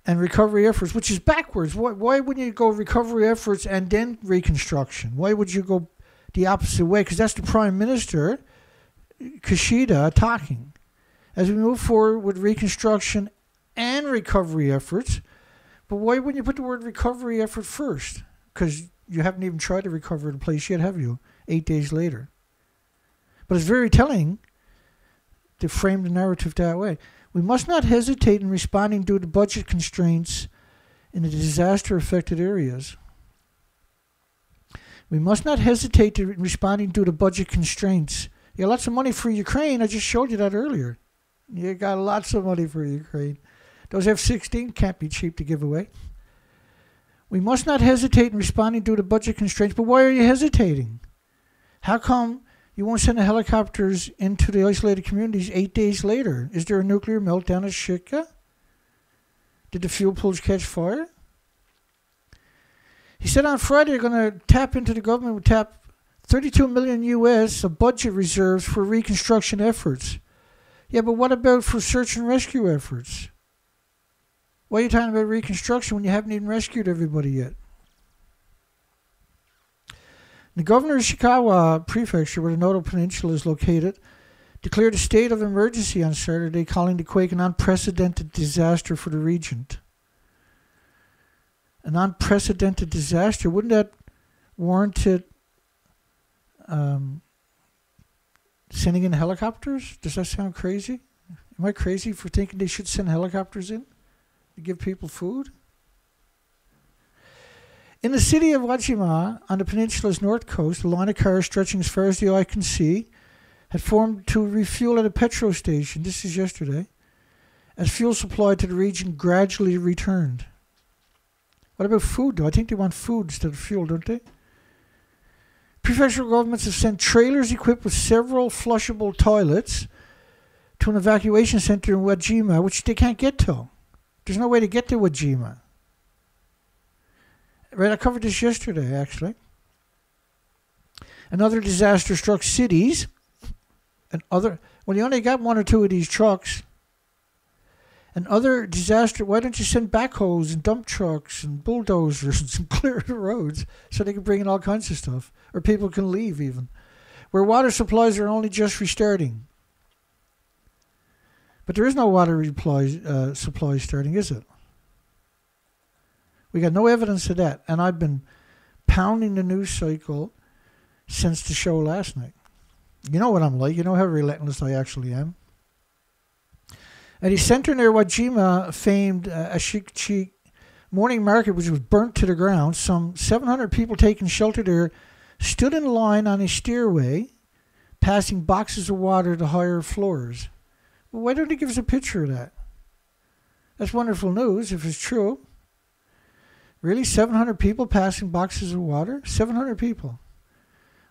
And recovery efforts, which is backwards. Why wouldn't you go recovery efforts and then reconstruction? Why would you go the opposite way? Because that's the Prime Minister, Kishida, talking. As we move forward with reconstruction and recovery efforts, but why wouldn't you put the word recovery effort first? Because you haven't even tried to recover the place yet, have you? 8 days later. But it's very telling to frame the narrative that way. We must not hesitate in responding due to budget constraints in the disaster-affected areas. We must not hesitate in responding due to budget constraints. You got lots of money for Ukraine. I just showed you that earlier. You got lots of money for Ukraine. Those F-16 can't be cheap to give away. We must not hesitate in responding due to budget constraints. But why are you hesitating? How come you won't send the helicopters into the isolated communities 8 days later? Is there a nuclear meltdown at Shika? Did the fuel pools catch fire? He said on Friday they're going to tap into the government, would tap $32 million US of budget reserves for reconstruction efforts. Yeah, but what about for search and rescue efforts? Why are you talking about reconstruction when you haven't even rescued everybody yet? The governor of Ishikawa Prefecture, where the Noto Peninsula is located, declared a state of emergency on Saturday, calling the quake an unprecedented disaster for the region. An unprecedented disaster? Wouldn't that warrant it sending in helicopters? Does that sound crazy? Am I crazy for thinking they should send helicopters in to give people food? In the city of Wajima, on the peninsula's north coast, a line of cars stretching as far as the eye can see had formed to refuel at a petrol station. This is yesterday, as fuel supply to the region gradually returned. What about food, though? I think they want food instead of fuel, don't they? Prefectural governments have sent trailers equipped with several flushable toilets to an evacuation center in Wajima, which they can't get to. There's no way to get to Wajima. Right, I covered this yesterday, actually. Another disaster struck cities. Well, you only got one or two of these trucks. Another disaster, why don't you send backhoes and dump trucks and bulldozers and clear the roads so they can bring in all kinds of stuff? Or people can leave even. Where water supplies are only just restarting. But there is no water supply starting, is it? We got no evidence of that. And I've been pounding the news cycle since the show last night. You know what I'm like. You know how relentless I actually am. At a center near Wajima, famed Ashiki morning market, which was burnt to the ground, some 700 people taking shelter there stood in line on a stairway, passing boxes of water to higher floors. Well, why don't they give us a picture of that? That's wonderful news if it's true. Really? 700 people passing boxes of water? 700 people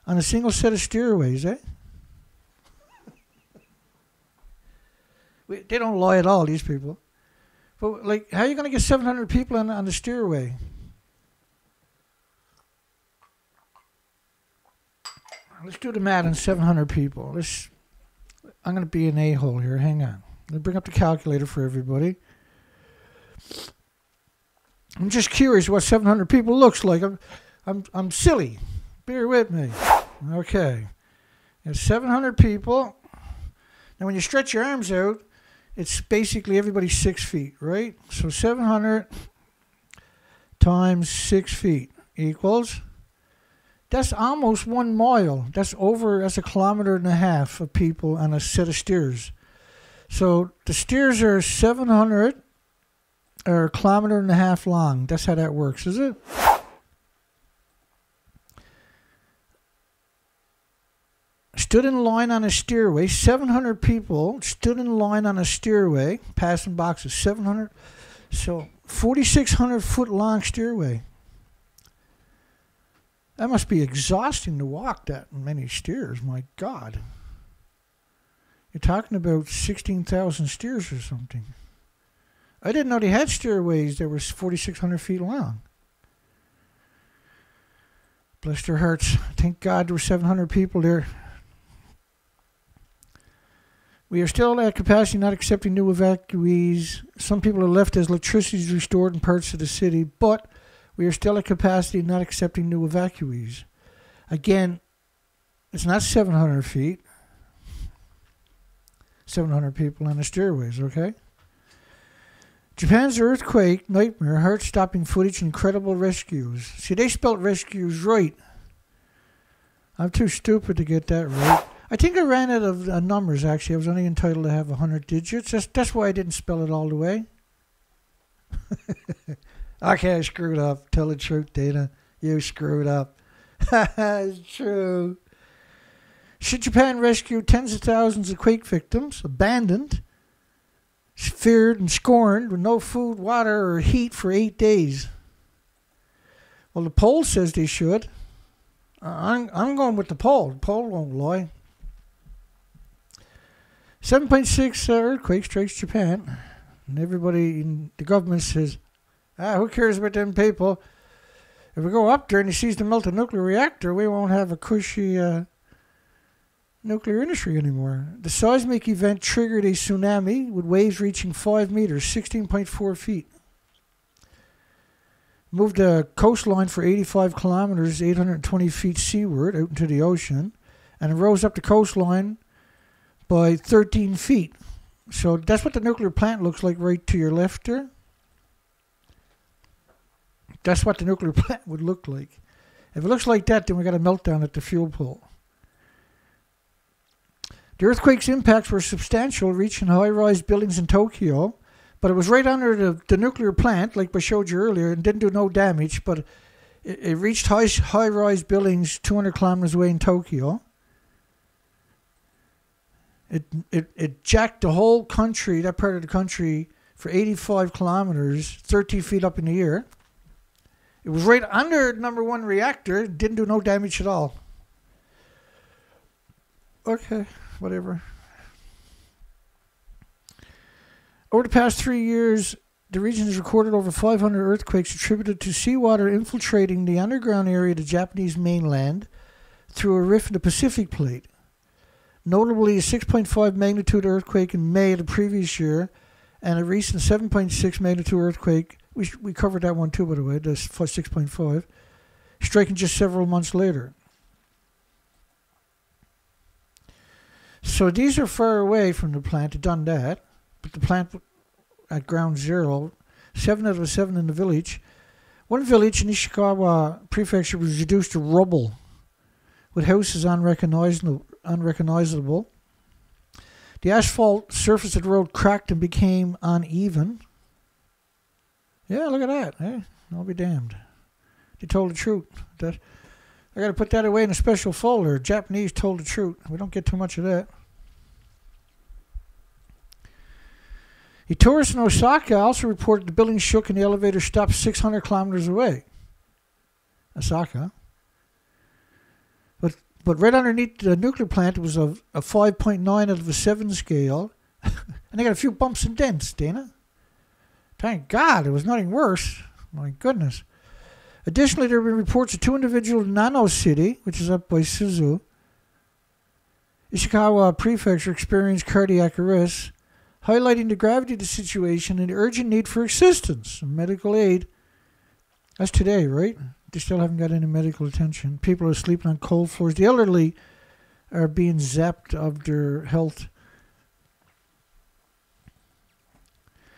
on a single set of stairways, eh? They don't lie at all, these people. But, like, how are you going to get 700 people on the stairway? Let's do the math on 700 people. I'm going to be an a-hole here. Hang on. Let me bring up the calculator for everybody. I'm just curious what 700 people looks like. I'm silly. Bear with me. Okay. There's 700 people. Now, when you stretch your arms out, it's basically everybody's 6 feet, right? So 700 times 6 feet equals, that's almost 1 mile. That's a kilometer and a half of people on a set of stairs. So the stairs are 700 or a kilometer and a half long. That's how that works, is it? Stood in line on a stairway. 700 people stood in line on a stairway, passing boxes. 700. So 4,600 foot long stairway. That must be exhausting to walk that many stairs. My God. You're talking about 16,000 stairs or something. I didn't know they had stairways that were 4,600 feet long. Bless their hearts. Thank God there were 700 people there. We are still at capacity, not accepting new evacuees. Some people are left as electricity is restored in parts of the city, but we are still at capacity, not accepting new evacuees. Again, it's not 700 feet. 700 people on the stairways, okay? Japan's earthquake nightmare, heart-stopping footage, incredible rescues. See, they spelled rescues right. I'm too stupid to get that right. I think I ran out of numbers, actually. I was only entitled to have 100 digits. That's why I didn't spell it all the way. Okay, I screwed up. Tell the truth, Dana. You screwed up. It's true. Should Japan rescue tens of thousands of quake victims, abandoned, feared and scorned, with no food, water, or heat for 8 days? Well, the poll says they should. I'm going with the poll. The poll won't lie. 7.6 earthquake strikes Japan. And everybody in the government says, who cares about them people? If we go up there and he sees the melted nuclear reactor, we won't have a cushy nuclear industry anymore. The seismic event triggered a tsunami with waves reaching 5 meters, 16.4 feet. Moved the coastline for 85 kilometers, 820 feet seaward out into the ocean, and it rose up the coastline by 13 feet. So that's what the nuclear plant looks like right to your left there. That's what the nuclear plant would look like. If it looks like that, then we got a meltdown at the fuel pole. The earthquake's impacts were substantial, reaching high-rise buildings in Tokyo, but it was right under the nuclear plant, like I showed you earlier, and didn't do no damage, but it reached high-rise buildings 200 kilometers away in Tokyo. It jacked the whole country, that part of the country, for 85 kilometers, 13 feet up in the air. It was right under number 1 reactor, didn't do no damage at all. Okay, whatever. Over the past 3 years, the region has recorded over 500 earthquakes attributed to seawater infiltrating the underground area of the Japanese mainland through a rift in the Pacific plate. Notably, a 6.5 magnitude earthquake in May of the previous year and a recent 7.6 magnitude earthquake, we covered that one too, by the way, the 6.5, striking just several months later. So these are far away from the plant, they've done that, but the plant at ground zero, 7 out of 7 in the village. One village in Ishikawa Prefecture was reduced to rubble, with houses unrecognizable. The asphalt surface of the road cracked and became uneven. Yeah, look at that. Hey, I'll be damned. They told the truth. I got to put that away in a special folder. Japanese told the truth. We don't get too much of that. A tourist in Osaka also reported the building shook and the elevator stopped 600 kilometers away. Osaka. But right underneath the nuclear plant was a 5.9 out of a 7 scale. And they got a few bumps and dents, Dana. Thank God, it was nothing worse. My goodness. Additionally, there have been reports of 2 individuals in Nano City, which is up by Suzu. Ishikawa Prefecture experienced cardiac arrest, highlighting the gravity of the situation and the urgent need for assistance and medical aid. That's today, right? They still haven't got any medical attention. People are sleeping on cold floors. The elderly are being zapped of their health.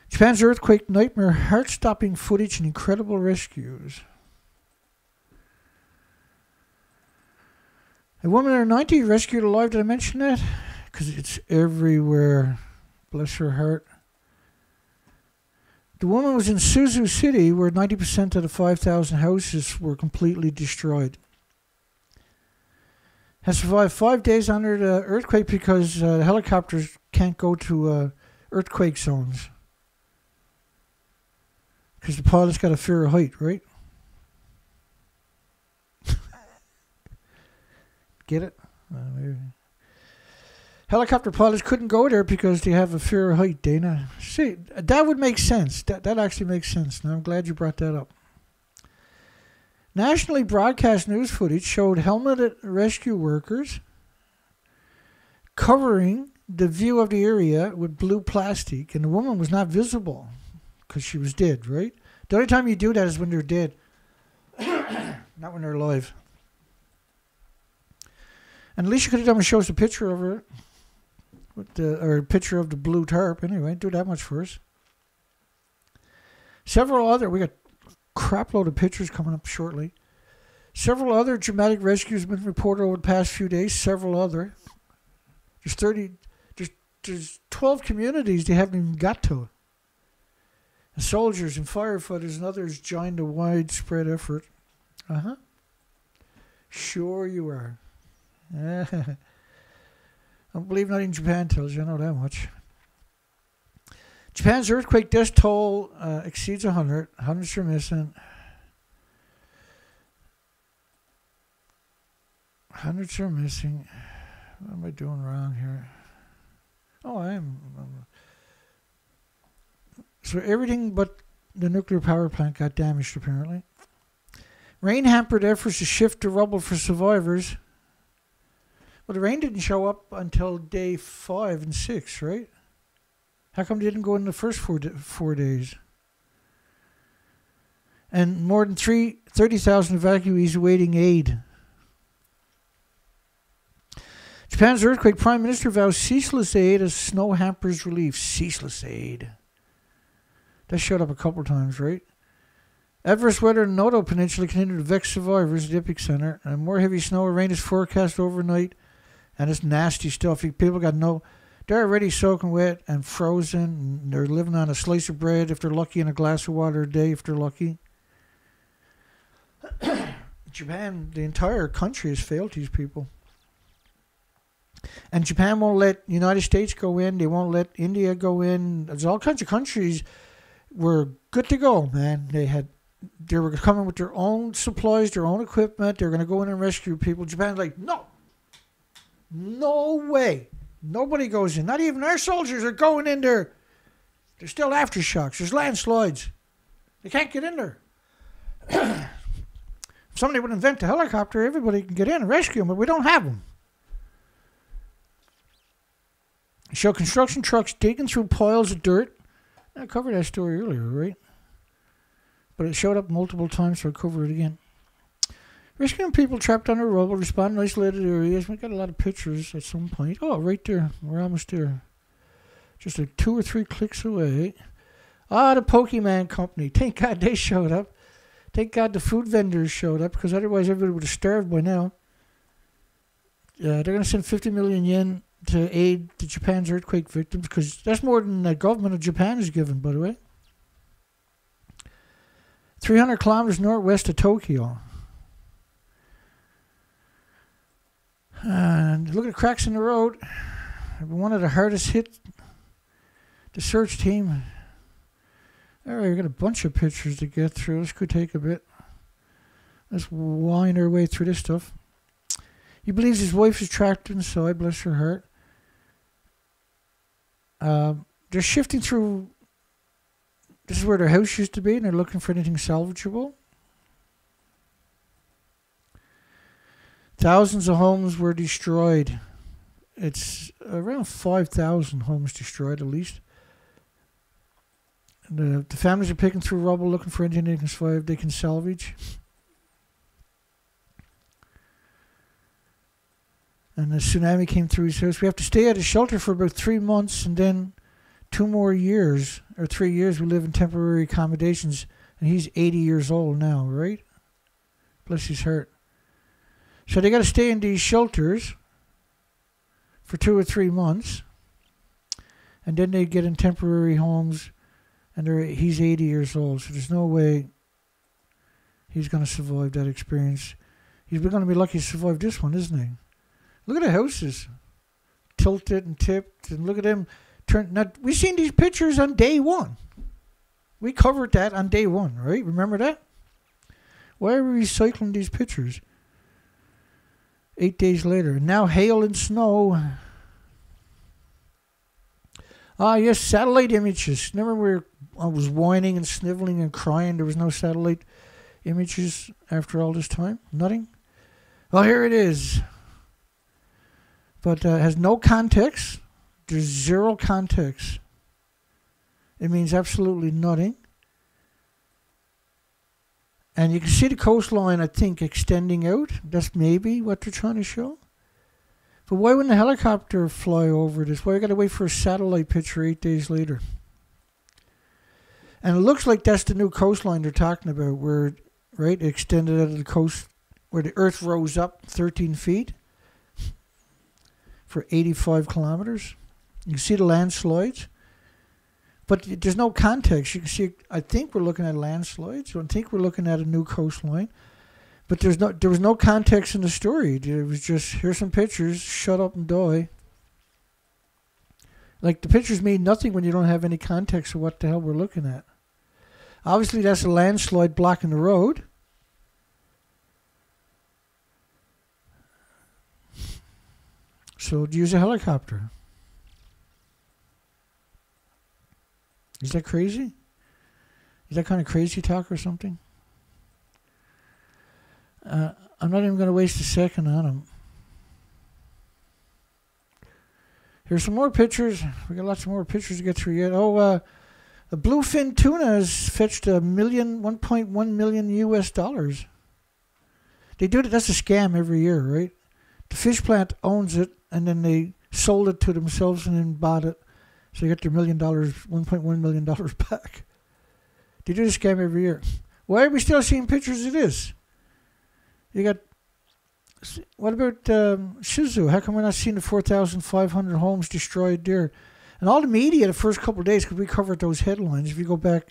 Japan's earthquake nightmare, heart-stopping footage and incredible rescues. A woman in her 90s rescued alive. Did I mention that? Because it's everywhere. Bless her heart. The woman was in Suzu City, where 90% of the 5,000 houses were completely destroyed. Has survived 5 days under the earthquake because helicopters can't go to earthquake zones. Because the pilot's got a fear of height, right? Get it? Maybe. Helicopter pilots couldn't go there because they have a fear of height, Dana. See, that would make sense. That actually makes sense. Now, I'm glad you brought that up. Nationally broadcast news footage showed helmeted rescue workers covering the view of the area with blue plastic, and the woman was not visible because she was dead, right? The only time you do that is when they're dead, not when they're alive. And Alicia could have done show us a picture of her. Or a picture of the blue tarp. Anyway, do that much first. We got a crap load of pictures coming up shortly. Several other dramatic rescues have been reported over the past few days. Several other. There's 12 communities they haven't even got to. And soldiers and firefighters and others joined a widespread effort. Sure you are. Don't believe nothing Japan tells you, I know that much. Japan's earthquake death toll exceeds 100. Hundreds are missing. Hundreds are missing. What am I doing wrong here? Oh, I am. So everything but the nuclear power plant got damaged, apparently. Rain hampered efforts to shift the rubble for survivors. Well, the rain didn't show up until day 5 and 6, right? How come they didn't go in the first 4 days? And more than 30,000 evacuees awaiting aid. Japan's earthquake prime minister vows ceaseless aid as snow hampers relief. Ceaseless aid. That showed up a couple times, right? Adverse weather in the Noto Peninsula continued to vex survivors at the epicenter, and more heavy snow or rain is forecast overnight, and it's nasty stuff. People they're already soaking wet and frozen, and they're living on a slice of bread if they're lucky and a glass of water a day if they're lucky. Japan, the entire country has failed these people. And Japan won't let the United States go in. They won't let India go in. There's all kinds of countries were good to go, man. They were coming with their own supplies, their own equipment. They're going to go in and rescue people. Japan's like, no way. Nobody goes in. Not even our soldiers are going in there. There's still aftershocks. There's landslides. They can't get in there. If somebody would invent a helicopter, everybody can get in and rescue them, but we don't have them. Show construction trucks digging through piles of dirt. I covered that story earlier, right? But it showed up multiple times, so I'll cover it again. Rescuing people trapped under rubble, responding to isolated areas. We got a lot of pictures at some point. Oh, right there. We're almost there. Just 2 or 3 clicks away. The Pokemon Company. Thank God they showed up. Thank God the food vendors showed up, because otherwise everybody would have starved by now. They're going to send 50 million yen to aid the Japan's earthquake victims, because that's more than the government of Japan has given, by the way. 300 kilometers northwest of Tokyo. And look at the cracks in the road. One of the hardest hit. The search team. All right, we've got a bunch of pictures to get through. This could take a bit. Let's wind our way through this stuff. He believes his wife is trapped inside, bless her heart. They're shifting through. This is where their house used to be, and they're looking for anything salvageable. Thousands of homes were destroyed. It's around 5,000 homes destroyed, at least. The families are picking through rubble, looking for anything they can salvage. And the tsunami came through his house. We have to stay at a shelter for about 3 months, and then 2 more years, or 3 years, we live in temporary accommodations. And he's 80 years old now, right? Bless his heart. So they got to stay in these shelters for 2 or 3 months, and then they get in temporary homes, and he's 80 years old, so there's no way he's going to survive that experience. He's going to be lucky to survive this one, isn't he? Look at the houses, tilted and tipped, and look at them. Now, we've seen these pictures on day 1. We covered that on day 1, right? Remember that? Why are we recycling these pictures 8 days later? Now hail and snow. Yes, satellite images. Remember I was whining and sniveling and crying there was no satellite images after all this time? Nothing? Well, here it is. But it has no context. There's 0 context. It means absolutely nothing. And you can see the coastline, I think, extending out. That's maybe what they're trying to show. But why wouldn't a helicopter fly over this? Why got to wait for a satellite picture 8 days later? And it looks like that's the new coastline they're talking about, where, right, it extended out of the coast, where the earth rose up 13 feet for 85 kilometers. You can see the landslides. But there's no context. You can see, I think we're looking at landslides. I think we're looking at a new coastline. But there was no context in the story. It was just, here's some pictures, shut up and die. Like, the pictures mean nothing when you don't have any context of what the hell we're looking at. Obviously, that's a landslide blocking the road. So, use a helicopter. Is that crazy? Is that kind of crazy talk or something? I'm not even going to waste a second on them. Here's some more pictures. We got lots of more pictures to get through yet. The bluefin tuna has fetched $1.1 million US. They do that. That's a scam every year, right? The fish plant owns it, and then they sold it to themselves and then bought it. So they got their $1.1 million back. They do the scam every year. Why are we still seeing pictures of this? You got, what about Shizu? How come we're not seeing the 4,500 homes destroyed there? And all the media the first couple of days, because we covered those headlines, if you go back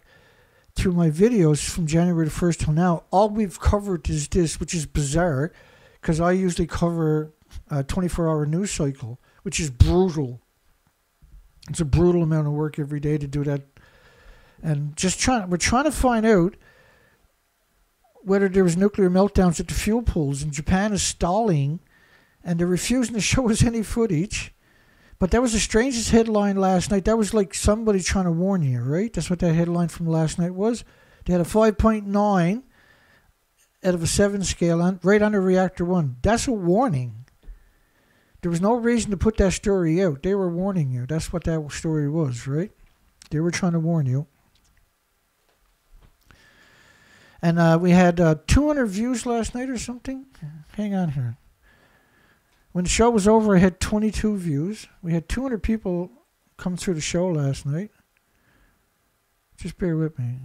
through my videos from January the 1st till now, all we've covered is this, which is bizarre, because I usually cover a 24-hour news cycle, which is brutal. It's a brutal amount of work every day to do that. And we're trying to find out whether there was nuclear meltdowns at the fuel pools. And Japan is stalling, and they're refusing to show us any footage. But that was the strangest headline last night. That was like somebody trying to warn you, right? That's what that headline from last night was. They had a 5.9 out of a 7 scale right under reactor 1. That's a warning. There was no reason to put that story out. They were warning you. That's what that story was, right? They were trying to warn you. And we had 200 views last night or something. Hang on here. When the show was over, I had 22 views. We had 200 people come through the show last night. Just bear with me.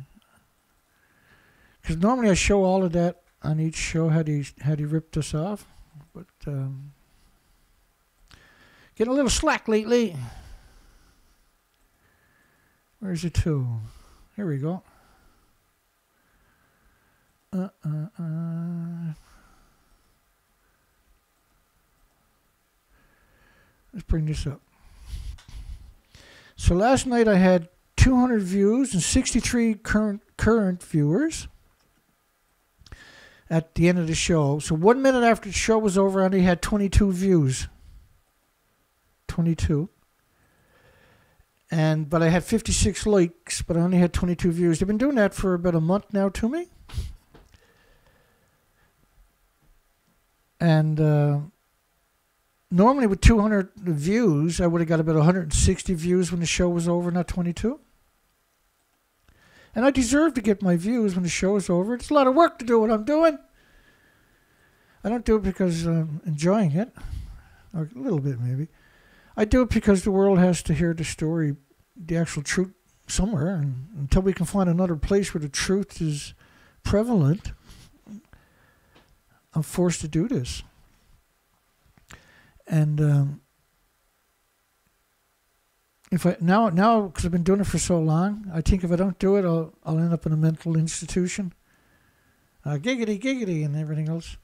Because normally I show all of that on each show, had he ripped us off. But getting a little slack lately. Where's the 2? Here we go. Let's bring this up. So last night I had 200 views and 63 current viewers at the end of the show. So 1 minute after the show was over, I only had 22 views. 22. But I had 56 likes, but I only had 22 views. They've been doing that for about a month now to me. And normally with 200 views, I would have got about 160 views when the show was over, not 22. And I deserve to get my views when the show is over. It's a lot of work to do what I'm doing. I don't do it because I'm enjoying it, or a little bit maybe. I do it because the world has to hear the story, the actual truth somewhere. And until we can find another place where the truth is prevalent, I'm forced to do this. And if I now because I've been doing it for so long, I think if I don't do it, I'll end up in a mental institution. Giggity, and everything else.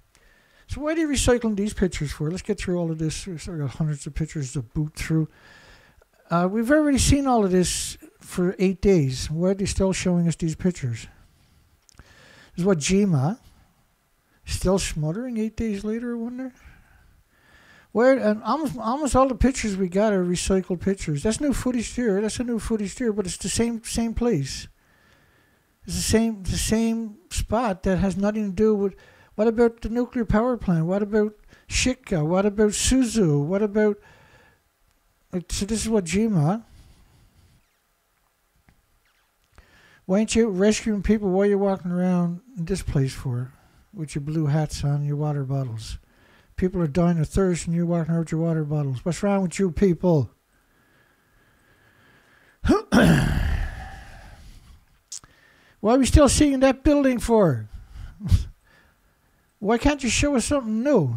So why are you recycling these pictures for? Let's get through all of this. We've got hundreds of pictures to boot through. We've already seen all of this for 8 days. Why are they still showing us these pictures? This is what Jima. Still smothering 8 days later, I wonder. And almost all the pictures we got are recycled pictures. That's new footage there. That's a new footage there, but it's the same place. It's the same spot that has nothing to do with. What about the nuclear power plant? What about Shika? What about Suzu? What about? So this is what Jima. Why ain't you rescuing people while you're walking around in this place for? With your blue hats on, your water bottles. People are dying of thirst and you're walking around with your water bottles. What's wrong with you people? Why are we still seeing that building for? Why can't you show us something new?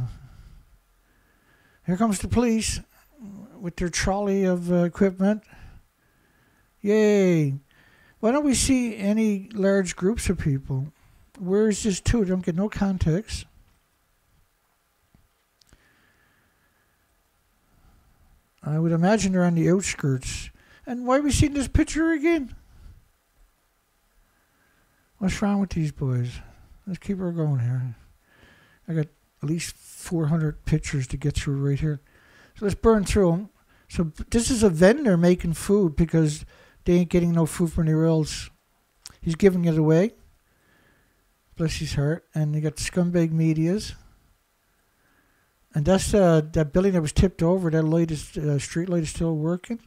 Here comes the police with their trolley of equipment. Yay. Why don't we see any large groups of people? Where is this to? Don't get no context. I would imagine they're on the outskirts. And why are we seeing this picture again? What's wrong with these boys? Let's keep her going here. I got at least 400 pictures to get through right here. So let's burn through them. So this is a vendor making food because they ain't getting no food from anywhere else. He's giving it away Bless his heart. And they got scumbag medias. And that's that building that was tipped over. That light is street light is still working.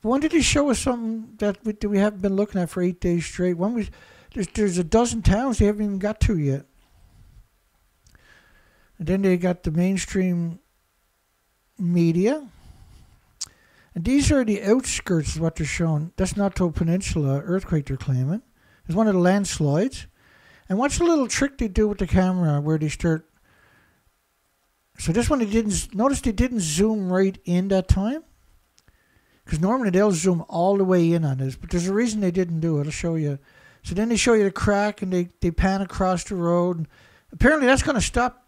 But when did he show us something that we haven't been looking at for 8 days straight? There's a dozen towns they haven't even got to yet. And then they got the mainstream media. And these are the outskirts of what they're showing. That's Noto Peninsula earthquake they're claiming. It's one of the landslides. And what's the little trick they do with the camera where they start... So this one, notice they didn't zoom right in that time. Because normally they'll zoom all the way in on this. But there's a reason they didn't do it. I'll show you. So then they show you the crack and they pan across the road. Apparently that's going to stop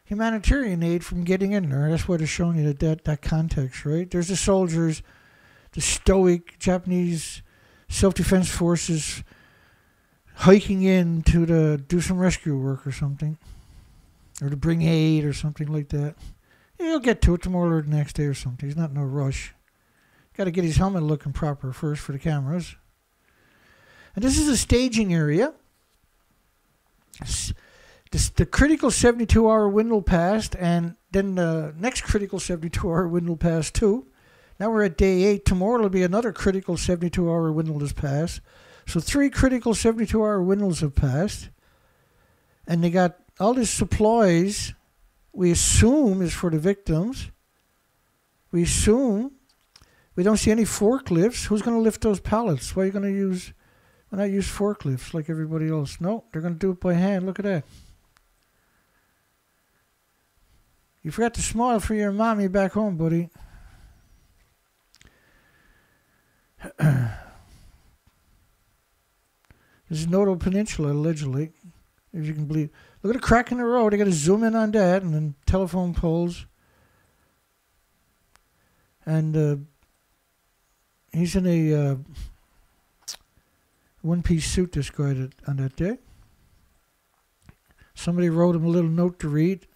humanitarian aid from getting in there. That's why they're showing you that context, right? There's the soldiers, the stoic Japanese self-defense forces hiking in to do some rescue work or something. Or to bring aid or something like that. He'll get to it tomorrow or the next day or something. He's not in no rush. Got to get his helmet looking proper first for the cameras. And this is a staging area. The critical 72-hour window passed, and then the next critical 72-hour window passed too. Now we're at day 8. Tomorrow will be another critical 72-hour window that's passed. So 3 critical 72-hour windows have passed. And they got all these supplies, we assume, is for the victims. We assume. We don't see any forklifts. Who's going to lift those pallets? Why are you going to use... Why not use forklifts like everybody else? No, they're going to do it by hand. Look at that. You forgot to smile for your mommy back home, buddy. This is Noto Peninsula, allegedly. If you can believe. Look at the crack in the road. They got to zoom in on that, and then telephone poles. And he's in a one-piece suit, this guy, on that day. Somebody wrote him a little note to read.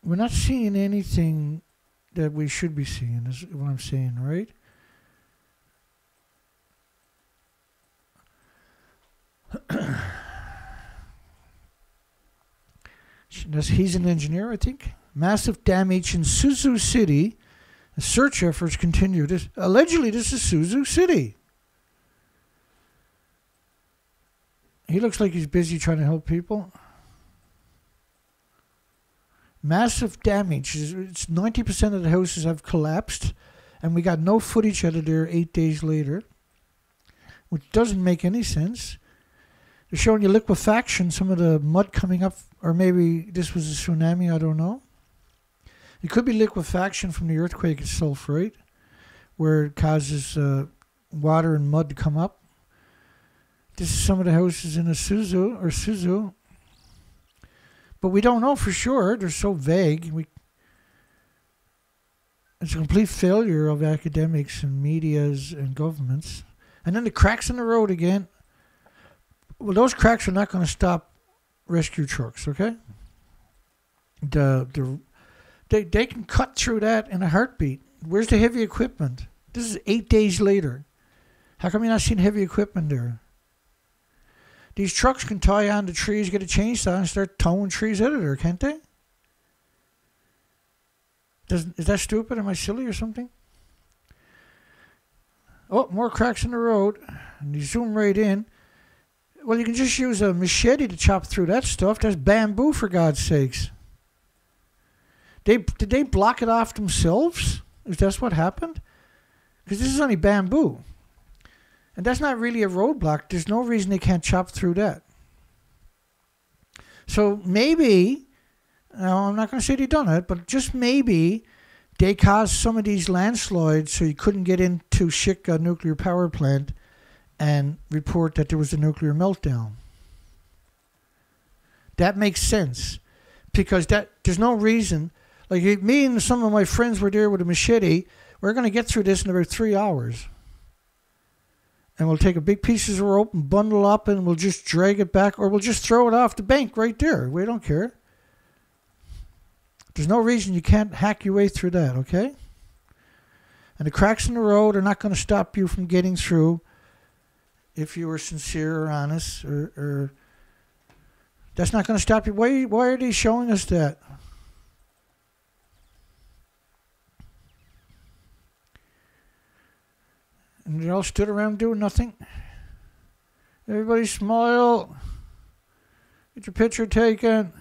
We're not seeing anything that we should be seeing, is what I'm saying, right? He's an engineer, I think. Massive damage in Suzu City. The search efforts continue. Allegedly, this is Suzu City. He looks like he's busy trying to help people. Massive damage. It's 90% of the houses have collapsed, and we got no footage out of there 8 days later, which doesn't make any sense. They're showing you liquefaction, some of the mud coming up, or maybe this was a tsunami, I don't know. It could be liquefaction from the earthquake itself, right? Where it causes water and mud to come up. This is some of the houses in a Suzu. But we don't know for sure. They're so vague. It's a complete failure of academics and medias and governments. And then the cracks in the road again. Well, those cracks are not going to stop rescue trucks, okay? They can cut through that in a heartbeat. Where's the heavy equipment? This is 8 days later. How come you're not seeing heavy equipment there? These trucks can tie on the trees, get a chainsaw, and start towing trees out of there, can't they? Is that stupid? Am I silly or something? Oh, more cracks in the road. And you zoom right in. Well, you can just use a machete to chop through that stuff. That's bamboo, for God's sakes. Did they block it off themselves? Is that what happened? Because this is only bamboo. And that's not really a roadblock. There's no reason they can't chop through that. So maybe, now I'm not going to say they done it, but just maybe they caused some of these landslides so you couldn't get into Shika Nuclear Power Plant and report that there was a nuclear meltdown. That makes sense. Because there's no reason. Like me and some of my friends were there with a machete. We're going to get through this in about 3 hours. And we'll take a big pieces of rope and bundle up and we'll just drag it back, or we'll just throw it off the bank right there. We don't care. There's no reason you can't hack your way through that, okay? And the cracks in the road are not going to stop you from getting through. if you were sincere or honest, or that's not going to stop you. Why are they showing us that? And they all stood around doing nothing. Everybody smile. Get your picture taken.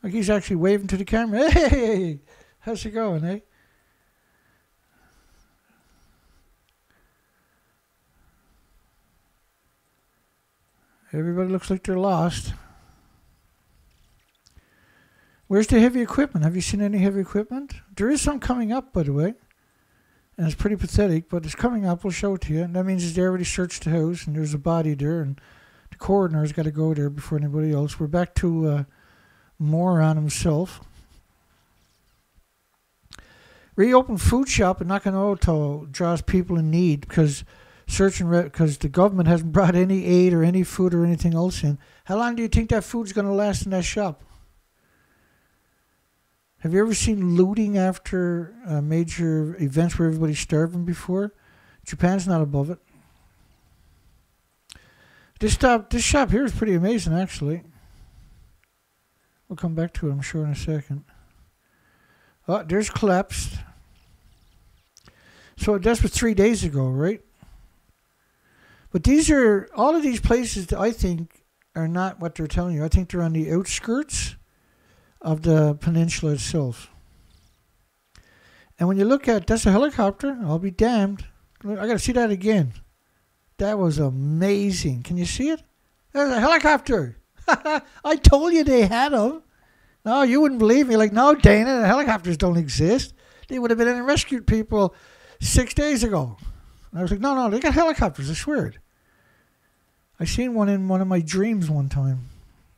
Like he's actually waving to the camera. Hey, how's it going, eh? Everybody looks like they're lost. Where's the heavy equipment? Have you seen any heavy equipment? There is some coming up, by the way. And it's pretty pathetic, but it's coming up. We'll show it to you. And that means they already searched the house, and there's a body there, and the coroner's got to go there before anybody else. We're back to moron himself. Reopen food shop in Nakanoto draws people in need because the government hasn't brought any aid or any food or anything else in. How long do you think that food's going to last in that shop? Have you ever seen looting after major events where everybody's starving before? Japan's not above it. This shop here is pretty amazing, actually. We'll come back to it, I'm sure, in a second. Oh, there's collapsed. So that's what 3 days ago, right? But all of these places that I think are not what they're telling you. I think they're on the outskirts of the peninsula itself. And when you look at, that's a helicopter, I'll be damned. I got to see that again. That was amazing. Can you see it? There's a helicopter. I told you they had them. No, you wouldn't believe me. Like, no, Dana, the helicopters don't exist. They would have been in and rescued people 6 days ago. And I was like, no, they got helicopters, I swear it. I seen one in one of my dreams one time.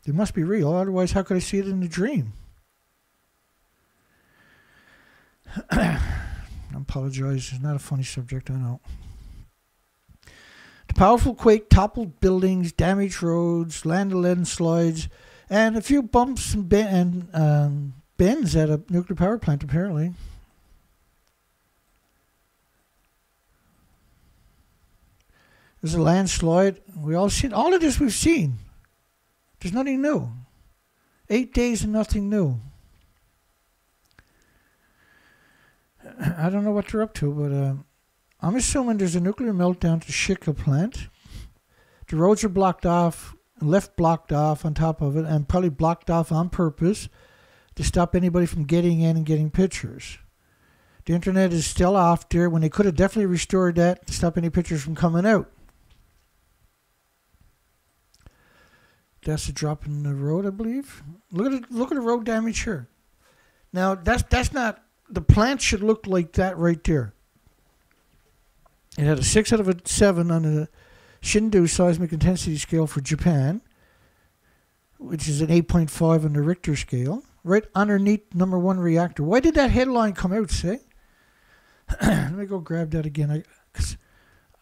They must be real. Otherwise, how could I see it in a dream? I apologize. It's not a funny subject, I know. The powerful quake toppled buildings, damaged roads, landslides, and a few bumps and bends at a nuclear power plant, apparently. There's a landslide. We all seen all of this. We've seen. There's nothing new. 8 days and nothing new. I don't know what they're up to, but I'm assuming there's a nuclear meltdown at the Shika plant. The roads are blocked off, left blocked off on top of it, and probably blocked off on purpose to stop anybody from getting in and getting pictures. The internet is still off there when they could have definitely restored that to stop any pictures from coming out. That's a drop in the road, I believe. Look at the road damage here. Now that's not, the plant should look like that right there. It had a 6 out of a 7 on the Shindu seismic intensity scale for Japan, which is an 8.5 on the Richter scale, right underneath number 1 reactor. Why did that headline come out, say? Let me go grab that again.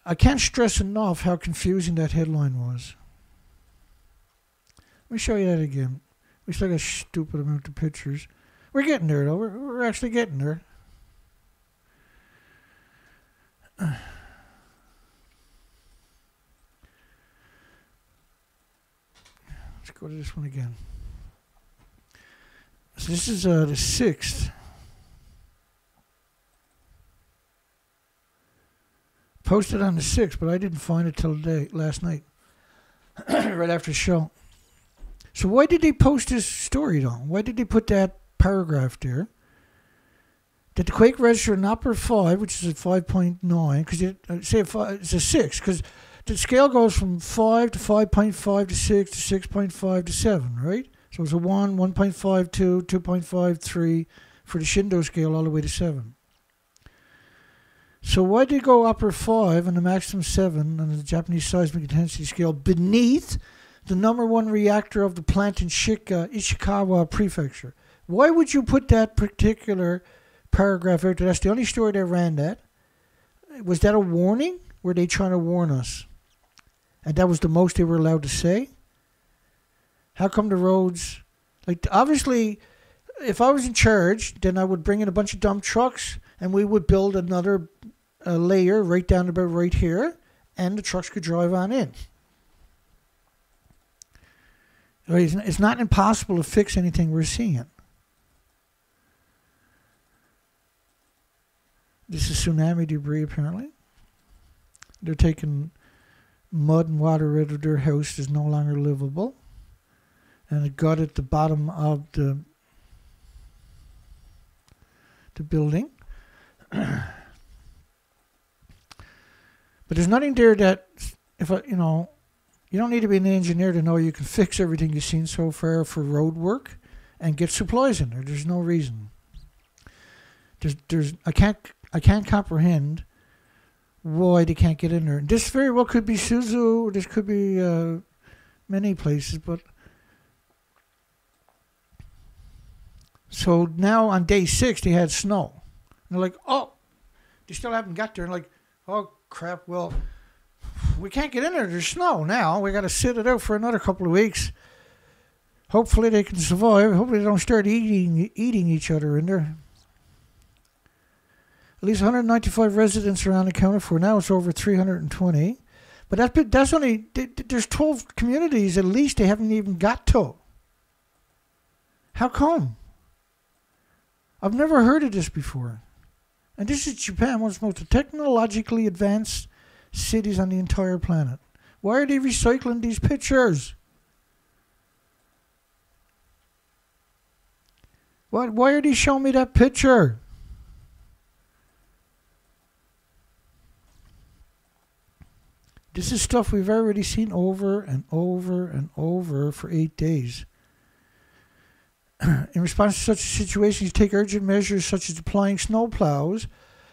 I can't stress enough how confusing that headline was. Let me show you that again. We still got a stupid amount of pictures. We're getting there, though. We're actually getting there. Let's go to this one again. So this is the 6th. Posted on the 6th, but I didn't find it till last night, right after the show. So why did they post this story, though? Why did they put that paragraph there? Did the quake register an upper 5, which is a 5.9, because it's a 6, because the scale goes from 5 to 5.5 to 6 to 6.5 to 7, right? So it's a 1, 1.5, 2, 2.5, 3 for the Shindo scale all the way to 7. So why did they go upper 5 and the maximum 7 on the Japanese seismic intensity scale beneath the number 1 reactor of the plant in Ishikawa Prefecture? Why would you put that particular paragraph out there? That's the only story they ran that. Was that a warning? Were they trying to warn us? And that was the most they were allowed to say? How come the roads... Like, obviously, if I was in charge, then I would bring in a bunch of dump trucks and we would build another layer right down about right here. and the trucks could drive on in. It's not impossible to fix anything we're seeing. This is tsunami debris, apparently. They're taking mud and water out of their house is no longer livable. And it got at the bottom of the building. But there's nothing there that, you don't need to be an engineer to know you can fix everything you've seen so far for road work and get supplies in there. There's no reason. I can't comprehend why they can't get in there. This very well could be Suzu. This could be many places, but so now on day 6 they had snow. And they're like, oh, they still haven't got there. And like, oh crap, well, we can't get in there. There's snow now. We got to sit it out for another couple of weeks. Hopefully they can survive. Hopefully they don't start eating each other in there. At least 195 residents are unaccounted for. Now it's over 320. But that's only, there's 12 communities at least they haven't even got to. How come? I've never heard of this before. And this is Japan, one of the most technologically advanced cities on the entire planet. Why are they recycling these pictures? Why are they showing me that picture? This is stuff we've already seen over and over and over for 8 days. In response to such a situation, you take urgent measures such as deploying snow plows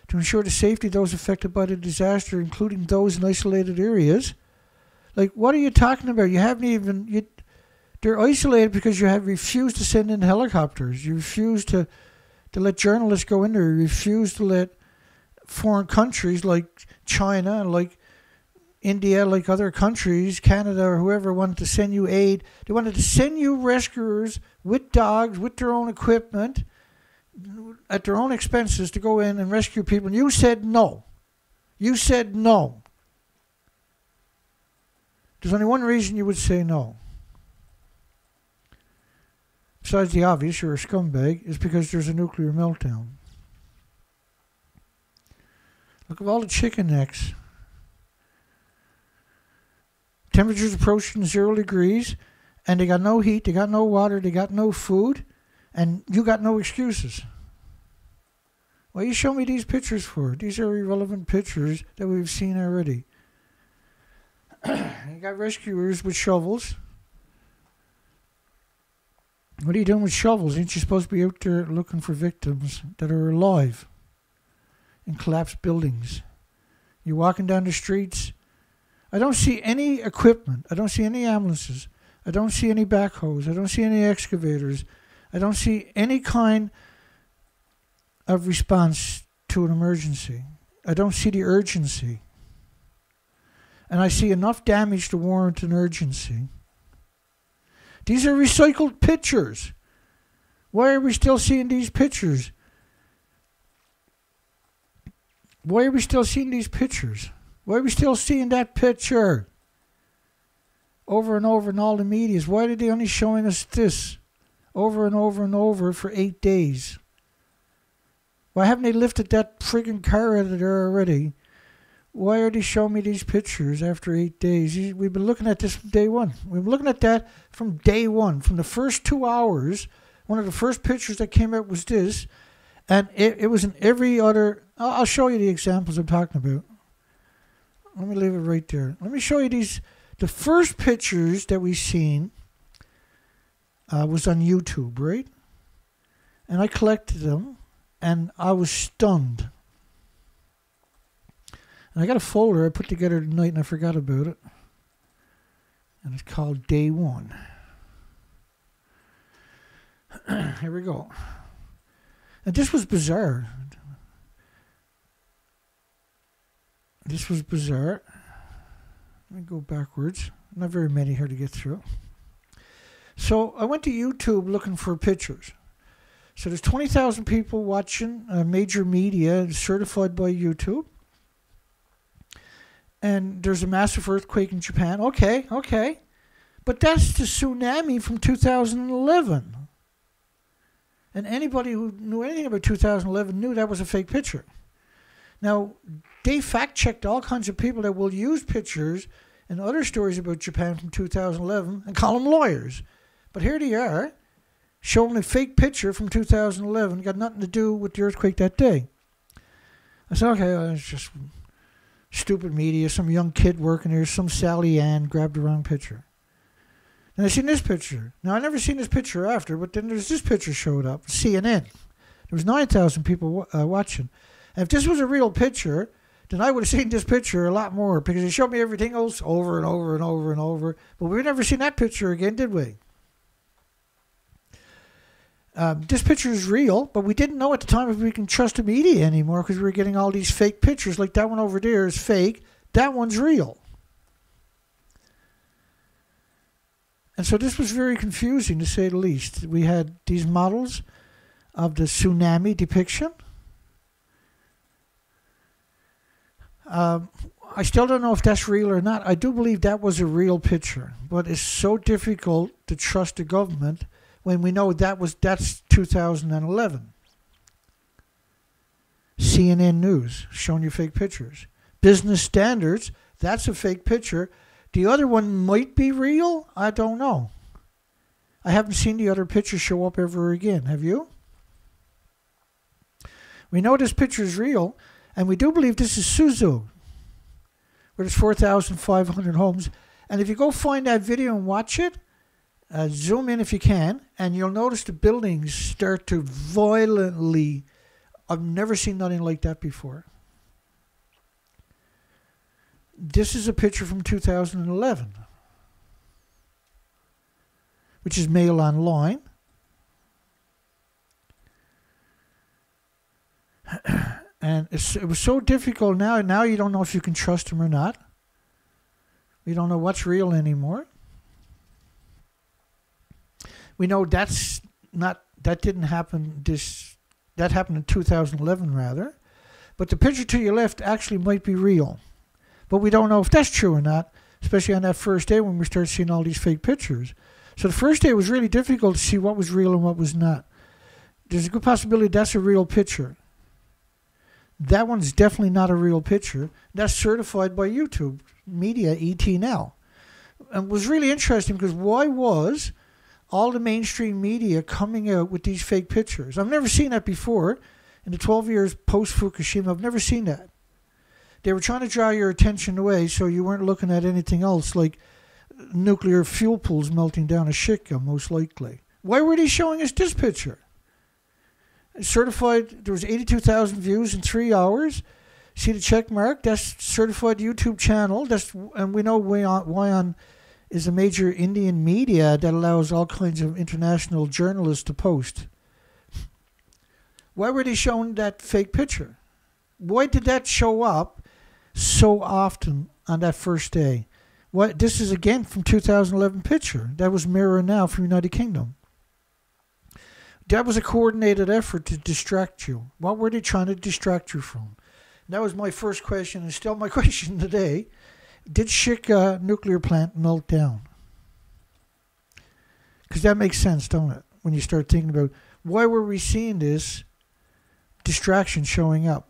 to ensure the safety of those affected by the disaster, including those in isolated areas. Like, what are you talking about? You haven't even... They're isolated because you have refused to send in helicopters. You refuse to let journalists go in there. You refuse to let foreign countries like China, like India, like other countries, Canada or whoever wanted to send you aid. They wanted to send you rescuers with dogs, with their own equipment, at their own expenses to go in and rescue people. And you said no. You said no. There's only one reason you would say no. Besides the obvious, you're a scumbag, is because there's a nuclear meltdown. Look at all the chicken necks. Temperatures approaching 0 degrees, and they got no heat, they got no water, they got no food, and you got no excuses. Why you show me these pictures for? These are irrelevant pictures that we've seen already. You got rescuers with shovels. What are you doing with shovels? Ain't you supposed to be out there looking for victims that are alive in collapsed buildings? You're walking down the streets. I don't see any equipment. I don't see any ambulances. I don't see any backhoes. I don't see any excavators. I don't see any kind of response to an emergency. I don't see the urgency. And I see enough damage to warrant an urgency. These are recycled pictures. Why are we still seeing these pictures? Why are we still seeing these pictures? Why are we still seeing that picture? Over and over in all the medias. Why are they only showing us this? Over and over and over for 8 days. Why haven't they lifted that friggin' car out of there already? Why are they showing me these pictures after 8 days? We've been looking at this from day one. We've been looking at that from day one. From the first 2 hours, one of the first pictures that came out was this. And it was in every other... I'll show you the examples I'm talking about. Let me leave it right there. Let me show you these. The first pictures that we've seen was on YouTube, right? And I collected them, and I was stunned. And I got a folder I put together tonight, and I forgot about it. And it's called Day One. Here we go. And this was bizarre. This was bizarre. Let me go backwards. Not very many here to get through. So I went to YouTube looking for pictures. So there's 20,000 people watching major media certified by YouTube. and there's a massive earthquake in Japan. Okay. But that's the tsunami from 2011. And anybody who knew anything about 2011 knew that was a fake picture. Now, they fact-checked all kinds of people that will use pictures and other stories about Japan from 2011 and call them lawyers. But here they are, showing a fake picture from 2011, got nothing to do with the earthquake that day. I said, okay, well, it's just stupid media, some young kid working there, some Sally Ann grabbed the wrong picture. And I seen this picture. Now, I never seen this picture after, but then there's this picture showed up, CNN. There was 9,000 people watching. And if this was a real picture, then I would have seen this picture a lot more, because it showed me everything else over and over and over and over. But we've never seen that picture again, did we? This picture is real, but we didn't know at the time if we can trust the media anymore, because we were getting all these fake pictures. Like that one over there is fake. That one's real. And so this was very confusing, to say the least. We had these models of the tsunami depiction. I still don't know if that's real or not. I do believe that was a real picture, but it's so difficult to trust the government when we know that's 2011. CNN News showing you fake pictures. Business Standards, that's a fake picture. The other one might be real. I don't know. I haven't seen the other picture show up ever again. Have you? We know this picture is real, and we do believe this is Suzu, where there's 4,500 homes. And if you go find that video and watch it, zoom in if you can, and you'll notice the buildings start to violently... I've never seen nothing like that before. This is a picture from 2011, which is Mail Online. And it was so difficult now. Now you don't know if you can trust them or not. We don't know what's real anymore. We know that didn't happen that happened in 2011 rather. But the picture to your left actually might be real. But we don't know if that's true or not, especially on that first day when we start seeing all these fake pictures. So the first day was really difficult to see what was real and what was not. There's a good possibility that's a real picture. That one's definitely not a real picture. That's certified by YouTube Media ET now. And it was really interesting because why was all the mainstream media coming out with these fake pictures? I've never seen that before. In the 12 years post-Fukushima, I've never seen that. They were trying to draw your attention away so you weren't looking at anything else, like nuclear fuel pools melting down a Shika, most likely. Why were they showing us this picture? Certified, there was 82,000 views in 3 hours. See the check mark? That's certified YouTube channel. And we know WION is a major Indian media that allows all kinds of international journalists to post. Why were they showing that fake picture? Why did that show up so often on that first day? This is again from 2011 picture. That was Mirror Now from United Kingdom. That was a coordinated effort to distract you. What were they trying to distract you from? That was my first question, and still my question today. Did Shika Nuclear Plant melt down? Because that makes sense, don't it? When you start thinking about why were we seeing this distraction showing up?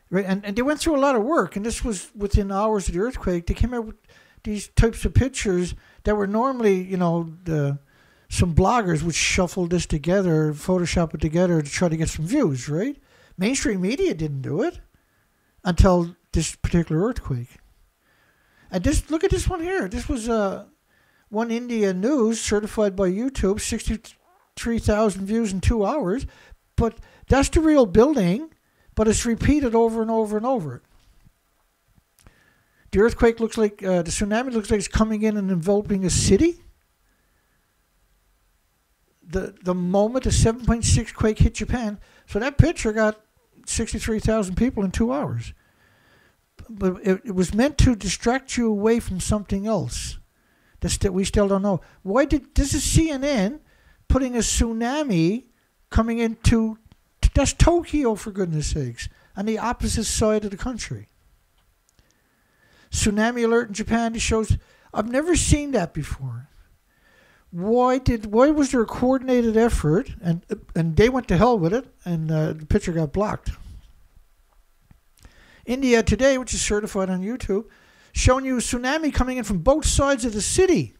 Right, and they went through a lot of work, and this was within hours of the earthquake. They came out with these types of pictures that were normally, some bloggers would shuffle this together, Photoshop it together to try to get some views, right? Mainstream media didn't do it until this particular earthquake. And look at this one here. This was One India News, certified by YouTube, 63,000 views in 2 hours. But that's the real building, but it's repeated over and over and over. The earthquake looks like, the tsunami looks like it's coming in and enveloping a city. The moment the 7.6 quake hit Japan, so that picture got 63,000 people in 2 hours. But it was meant to distract you away from something else that we still don't know. This is CNN putting a tsunami coming into, that's Tokyo for goodness sakes, on the opposite side of the country. Tsunami alert in Japan. It shows. I've never seen that before. Why was there a coordinated effort and they went to hell with it and the picture got blocked? India Today, which is certified on YouTube, showing you a tsunami coming in from both sides of the city.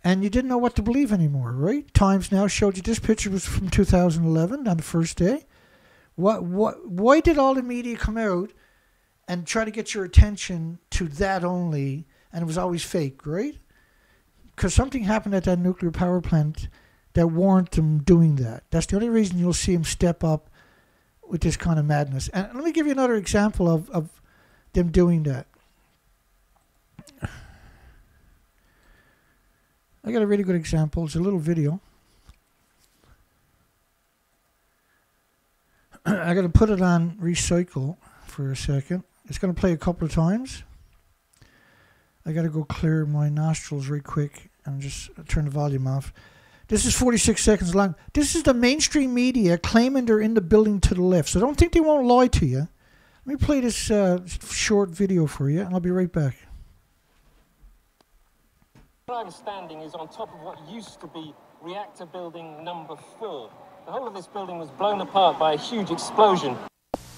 And you didn't know what to believe anymore, right? Times Now showed you this picture was from 2011 on the first day. Why did all the media come out and try to get your attention to that only, and it was always fake, right? Because something happened at that nuclear power plant that warrant them doing that. That's the only reason you'll see them step up with this kind of madness. And let me give you another example of them doing that. I got a really good example. It's a little video. I got to put it on recycle for a second. It's going to play a couple of times. I got to go clear my nostrils real quick and just turn the volume off. This is 46 seconds long. This is the mainstream media claiming they're in the building to the left. So don't think they won't lie to you. Let me play this short video for you, and I'll be right back. I'm standing is on top of what used to be reactor building number 4. The whole of this building was blown apart by a huge explosion.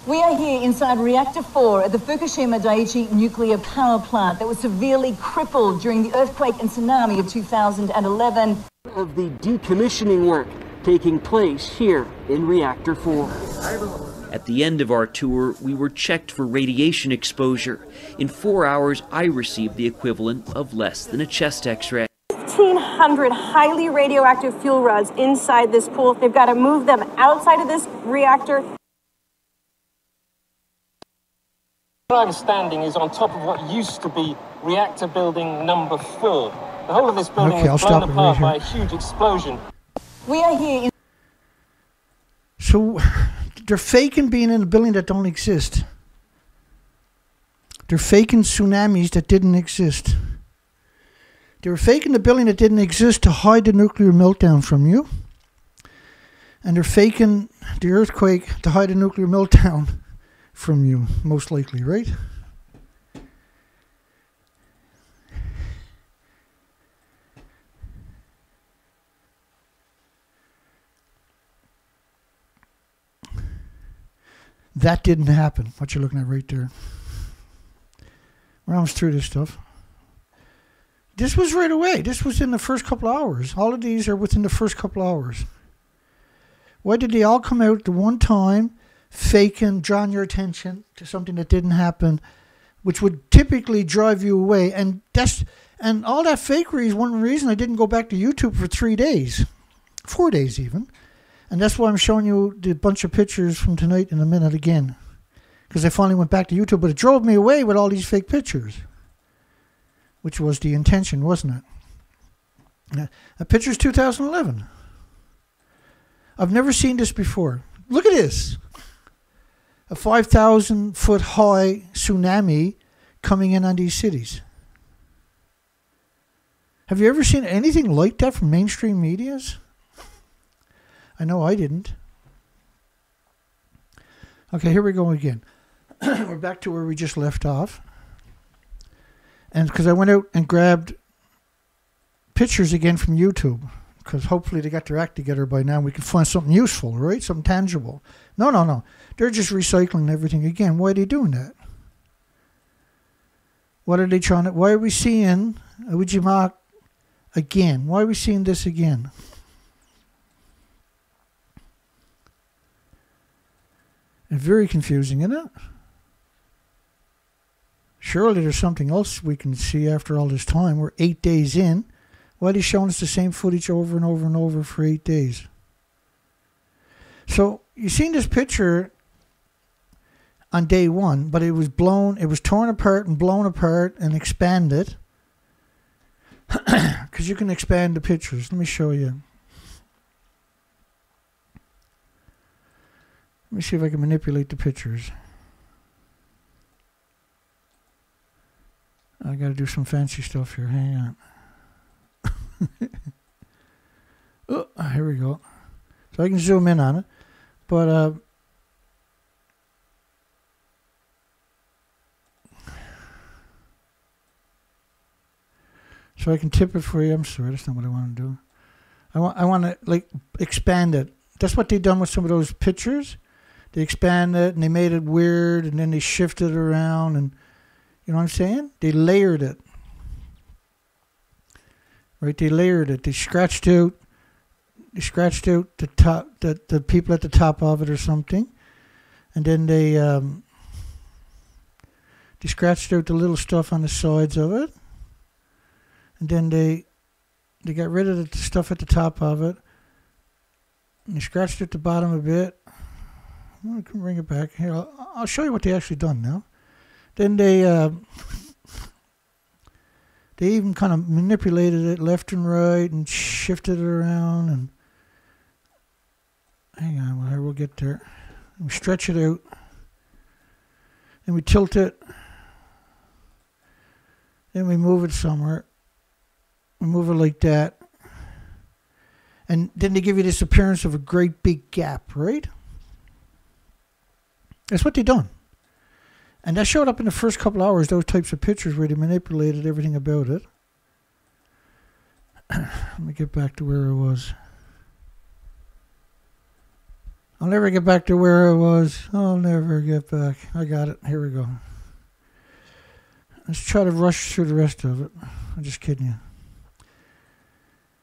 We are here inside Reactor 4 at the Fukushima Daiichi Nuclear Power Plant that was severely crippled during the earthquake and tsunami of 2011. Of the decommissioning work taking place here in Reactor 4. At the end of our tour, we were checked for radiation exposure. In 4 hours, I received the equivalent of less than a chest x-ray. 1,500 highly radioactive fuel rods inside this pool. They've got to move them outside of this reactor. Where I'm standing is on top of what used to be reactor building number 4. The whole of this building was blown apart by a huge explosion. We are here. So they're faking being in a building that don't exist. They're faking tsunamis that didn't exist. They were faking the building that didn't exist to hide the nuclear meltdown from you. And they're faking the earthquake to hide the nuclear meltdown from you, most likely, right? That didn't happen. What you're looking at right there. We're almost through this stuff. This was right away. This was in the first couple of hours. All of these are within the first couple of hours. Why did they all come out at the one time, faking, drawing your attention to something that didn't happen, which would typically drive you away? And all that fakery is one reason I didn't go back to YouTube for 3 days, 4 days even. And that's why I'm showing you the bunch of pictures from tonight in a minute again. Because I finally went back to YouTube, but it drove me away with all these fake pictures. Which was the intention, wasn't it? That picture's 2011. I've never seen this before. Look at this. A 5,000 foot high tsunami coming in on these cities. Have you ever seen anything like that from mainstream medias? I know I didn't. Okay, here we go again. We're back to where we just left off. And because I went out and grabbed pictures again from YouTube. Because hopefully they got their act together by now. We can find something useful, right? Something tangible. No. They're just recycling everything again. Why are they doing that? What are they trying to... Why are we seeing Ujima again? Why are we seeing this again? It's very confusing, isn't it? Surely there's something else we can see after all this time. We're 8 days in. Why are they showing us the same footage over and over and over for 8 days? So you've seen this picture on day one, but it was torn apart and blown apart and expanded. Because you can expand the pictures. Let me show you. Let me see if I can manipulate the pictures. I got to do some fancy stuff here. Hang on. Oh, here we go. So I can zoom in on it. But So I can tip it for you. I'm sorry, that's not what I want to do. I want to like expand it. That's what they done with some of those pictures. They expanded it and they made it weird, and then they shifted it around, and you know what I'm saying? They layered it. Right? They layered it. They scratched out the top, the people at the top of it or something, and then they scratched out the little stuff on the sides of it, and then they got rid of the stuff at the top of it, and they scratched at the bottom a bit. I can bring it back here. I'll show you what they actually done now. Then they even kind of manipulated it left and right and shifted it around, and hang on, we'll get there. We stretch it out, and we tilt it, then we move it somewhere. We move it like that, and then they give you this appearance of a great big gap, right? That's what they done. And that showed up in the first couple hours, those types of pictures where they manipulated everything about it. Let me get back to where I was. I'll never get back to where I was. I'll never get back. I got it. Here we go. Let's try to rush through the rest of it. I'm just kidding you.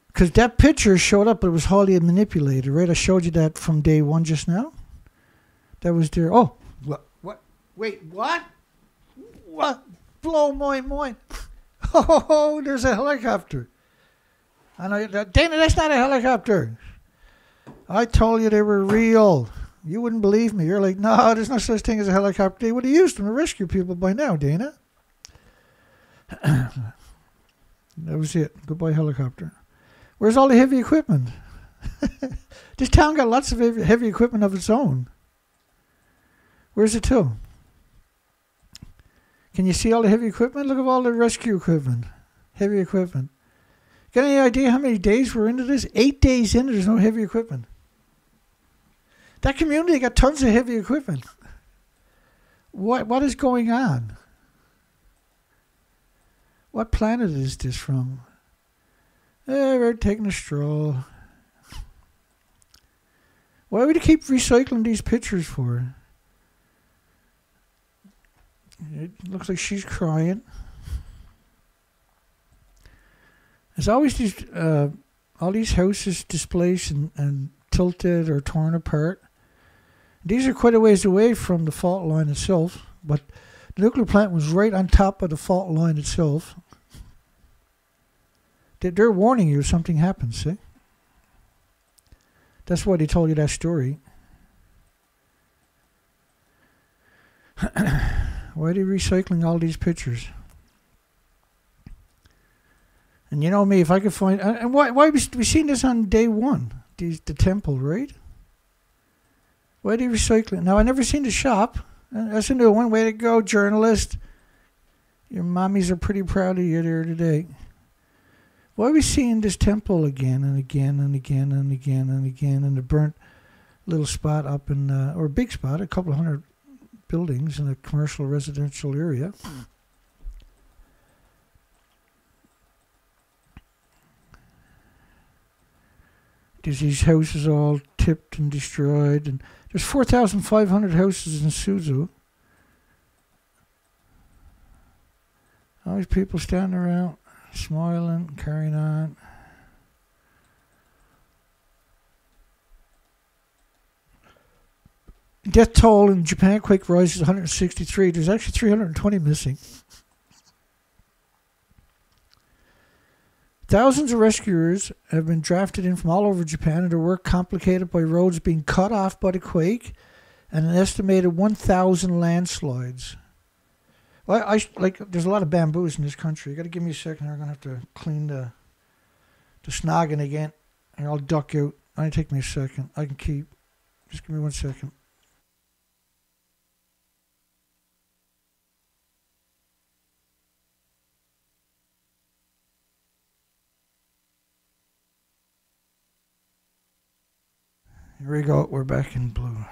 Because that picture showed up, but it was hardly manipulated, right? I showed you that from day one just now. That was there. Oh, what? Wait, what? What? Blow my mind. Oh, there's a helicopter. I know that. Dana, that's not a helicopter. I told you they were real. You wouldn't believe me. You're like, no, there's no such thing as a helicopter. They would have used them to rescue people by now, Dana. That was it. Goodbye, helicopter. Where's all the heavy equipment? This town got lots of heavy equipment of its own. Where's it to? Can you see all the heavy equipment? Look at all the rescue equipment. Heavy equipment. Got any idea how many days we're into this? 8 days in, there's no heavy equipment. That community got tons of heavy equipment. What is going on? What planet is this from? We're taking a stroll. Why would you keep recycling these pictures for? It looks like she's crying. There's always these, all these houses displaced and tilted or torn apart. These are quite a ways away from the fault line itself, but the nuclear plant was right on top of the fault line itself. They're warning you if something happens, see? That's why they told you that story. Why are they recycling all these pictures? And you know me, if I could find... And why we seen this on day one? The temple, right? Why are they recycling? Now, I never seen the shop. That's a new one. Way to go, journalist. Your mommies are pretty proud of you there today. Why are we seeing this temple again and again and again and again and again in the burnt little spot up in... or a big spot, a couple of hundred buildings in a commercial residential area. There's these houses all tipped and destroyed, and there's 4,500 houses in Suzu. All these people standing around, smiling, carrying on. Death toll in Japan quake rises 163. There's actually 320 missing. Thousands of rescuers have been drafted in from all over Japan, and their work complicated by roads being cut off by the quake and an estimated 1,000 landslides. Well, there's a lot of bamboos in this country. You got to give me a second. I'm going to have to clean the snogging again, and I'll duck out. It'll take me a second. I can keep. Just give me 1 second. Here we go. We're back in blue.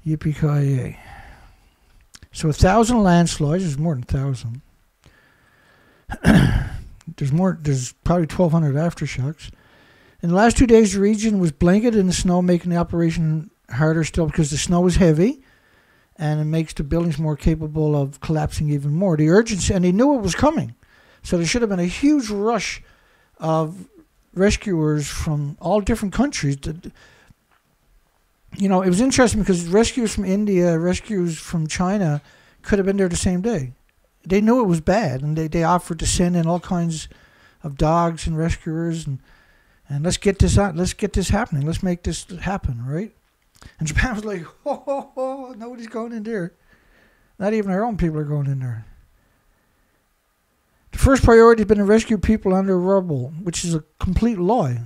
Yippee-ki-yay. So 1,000 landslides. There's more than 1,000. There's probably 1,200 aftershocks. In the last 2 days, the region was blanketed in the snow, making the operation harder still because the snow is heavy, and it makes the buildings more capable of collapsing even more. The urgency, and they knew it was coming, so there should have been a huge rush of rescuers from all different countries. You know, it was interesting because rescuers from India, rescuers from China could have been there the same day. They knew it was bad, and they offered to send in all kinds of dogs and rescuers, and let's get this out. Let's get this happening. Let's make this happen, right? And Japan was like, oh, nobody's going in there. Not even our own people are going in there. The first priority has been to rescue people under rubble, which is a complete lie.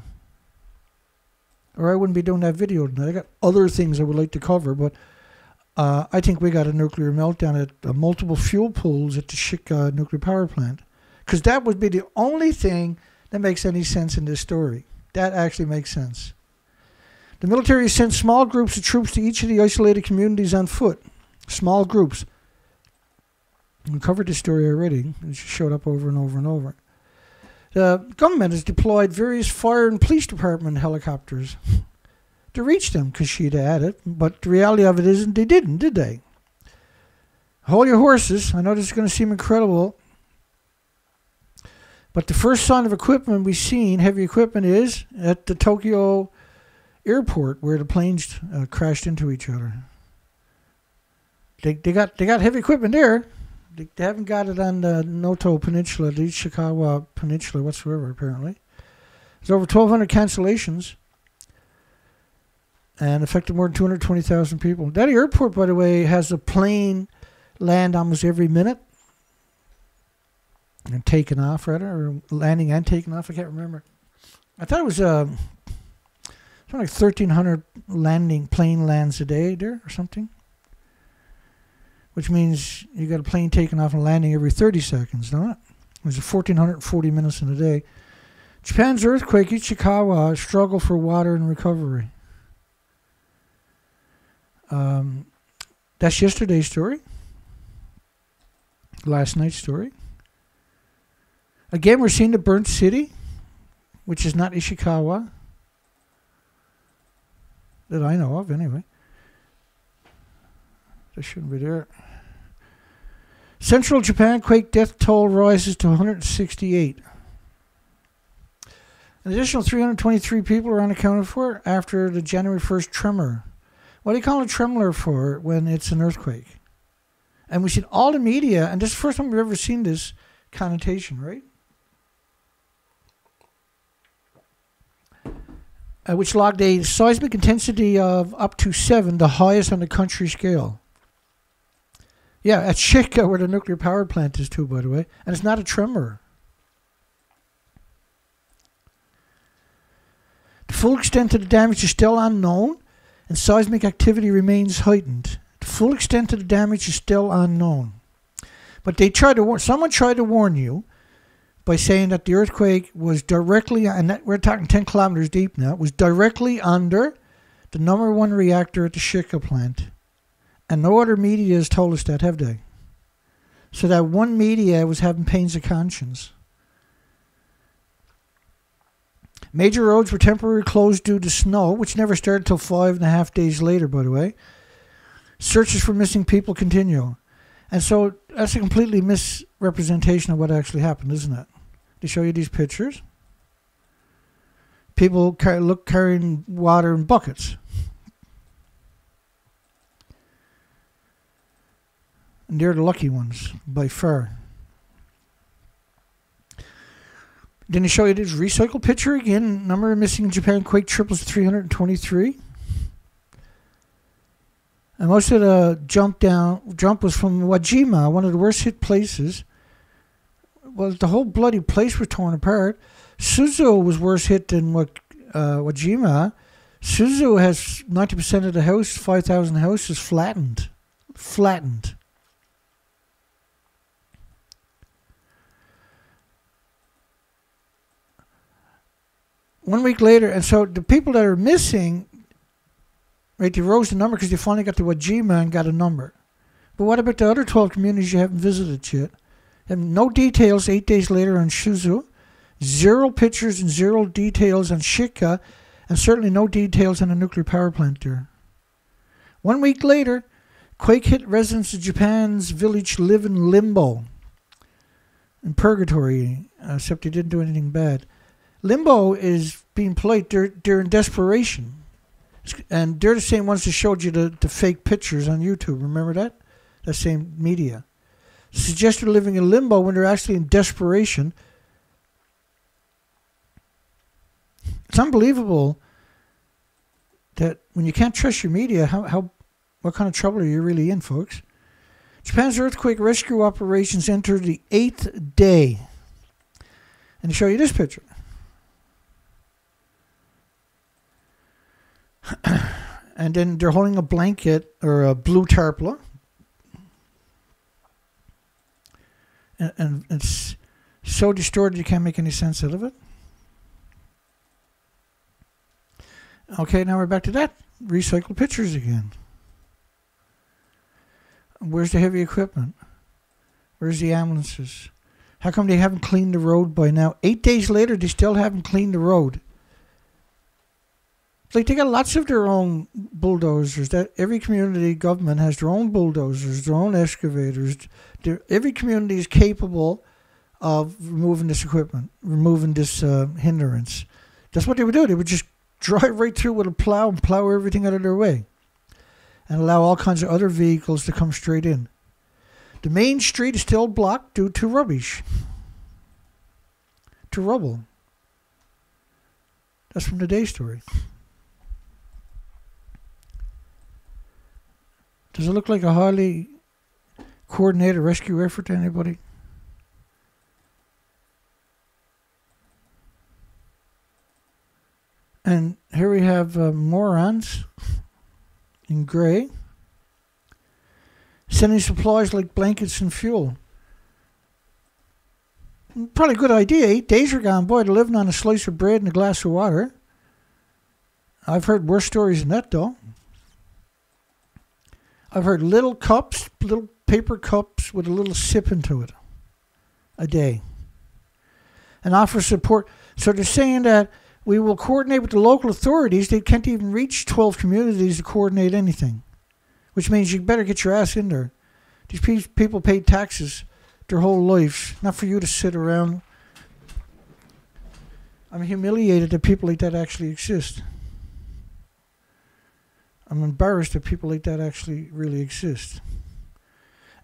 Or I wouldn't be doing that video tonight. I got other things I would like to cover, but I think we got a nuclear meltdown at multiple fuel pools at the Shika Nuclear Power Plant. Because that would be the only thing that makes any sense in this story. That actually makes sense. The military sent small groups of troops to each of the isolated communities on foot. Small groups. We covered this story already. It showed up over and over and over. The government has deployed various fire and police department helicopters to reach them because she'd had it. But the reality of it isn't they didn't, did they? Hold your horses. I know this is going to seem incredible. But the first sign of equipment we've seen, heavy equipment, is at the Tokyo airport where the planes crashed into each other. They got heavy equipment there. They haven't got it on the Noto Peninsula, the Ishikawa Peninsula whatsoever, apparently. There's over 1,200 cancellations and affected more than 220,000 people. That airport, by the way, has a plane land almost every minute. And taking off, rather, or landing and taking off. I can't remember. I thought it was something like 1,300 plane lands a day there or something. Which means you got a plane taking off and landing every 30 seconds, don't it? There's 1,440 minutes in a day. Japan's earthquake, Ishikawa, struggle for water and recovery. That's yesterday's story. Last night's story. Again, we're seeing the burnt city, which is not Ishikawa, that I know of anyway. That shouldn't be there. Central Japan quake death toll rises to 168. An additional 323 people are unaccounted for after the January 1st tremor. What do you call a tremor for when it's an earthquake? And we've seen all the media, and this is the first time we've ever seen this connotation, right? Which logged a seismic intensity of up to 7, the highest on the country scale. Yeah, at Shika, where the nuclear power plant is too, by the way. And it's not a tremor. The full extent of the damage is still unknown, and seismic activity remains heightened. The full extent of the damage is still unknown. But they tried to someone tried to warn you by saying that the earthquake was directly, and that we're talking 10 kilometers deep now, was directly under the #1 reactor at the Shika plant. And no other media has told us that, have they? So that one media was having pains of conscience. Major roads were temporarily closed due to snow, which never started till 5.5 days later, by the way. Searches for missing people continue. And so that's a completely misrepresentation of what actually happened, isn't it? They show you these pictures. People carrying water in buckets. And they're the lucky ones, by far. Then they show you this recycled picture again. Number of missing in Japan quake triples to 323. And most of the jump was from Wajima, one of the worst hit places. Well, the whole bloody place was torn apart. Suzu was worse hit than Wajima. Suzu has 90% of the house, 5,000 houses flattened. Flattened. One week later, and so the people that are missing, right, they rose the number because they finally got to Wajima and got a number. But what about the other 12 communities you haven't visited yet? And no details 8 days later on Suzu. Zero pictures and zero details on Shika, and certainly no details on a nuclear power plant there. 1 week later, quake hit residents of Japan's village live in limbo, in purgatory, except they didn't do anything bad. Limbo is being polite. They're in desperation. And they're the same ones that showed you the fake pictures on YouTube. Remember that? That same media. Suggest they're living in limbo when they're actually in desperation. It's unbelievable that when you can't trust your media, what kind of trouble are you really in, folks? Japan's earthquake rescue operations entered the 8th day. And to show you this picture. And then they're holding a blanket or a blue tarpaulin. And it's so distorted you can't make any sense out of it. Okay, now we're back to that. Recycled pictures again. Where's the heavy equipment? Where's the ambulances? How come they haven't cleaned the road by now? 8 days later, they still haven't cleaned the road. Like, they got lots of their own bulldozers. That every community government has their own bulldozers, their own excavators. Every community is capable of removing this equipment, removing this hindrance. That's what they would do. They would just drive right through with a plow and plow everything out of their way and allow all kinds of other vehicles to come straight in. The main street is still blocked due to rubbish, to rubble. That's from today's story. Does it look like a highly coordinated rescue effort to anybody? And here we have morons in gray sending supplies like blankets and fuel. Probably a good idea. 8 days are gone. Boy, they're living on a slice of bread and a glass of water. I've heard worse stories than that, though. I've heard little cups, little paper cups with a little sip into it a day. And offer support. So they're saying that we will coordinate with the local authorities. They can't even reach 12 communities to coordinate anything. Which means you better get your ass in there. These people paid taxes their whole lives. Not for you to sit around. I'm humiliated that people like that actually exist. I'm embarrassed that people like that actually really exist.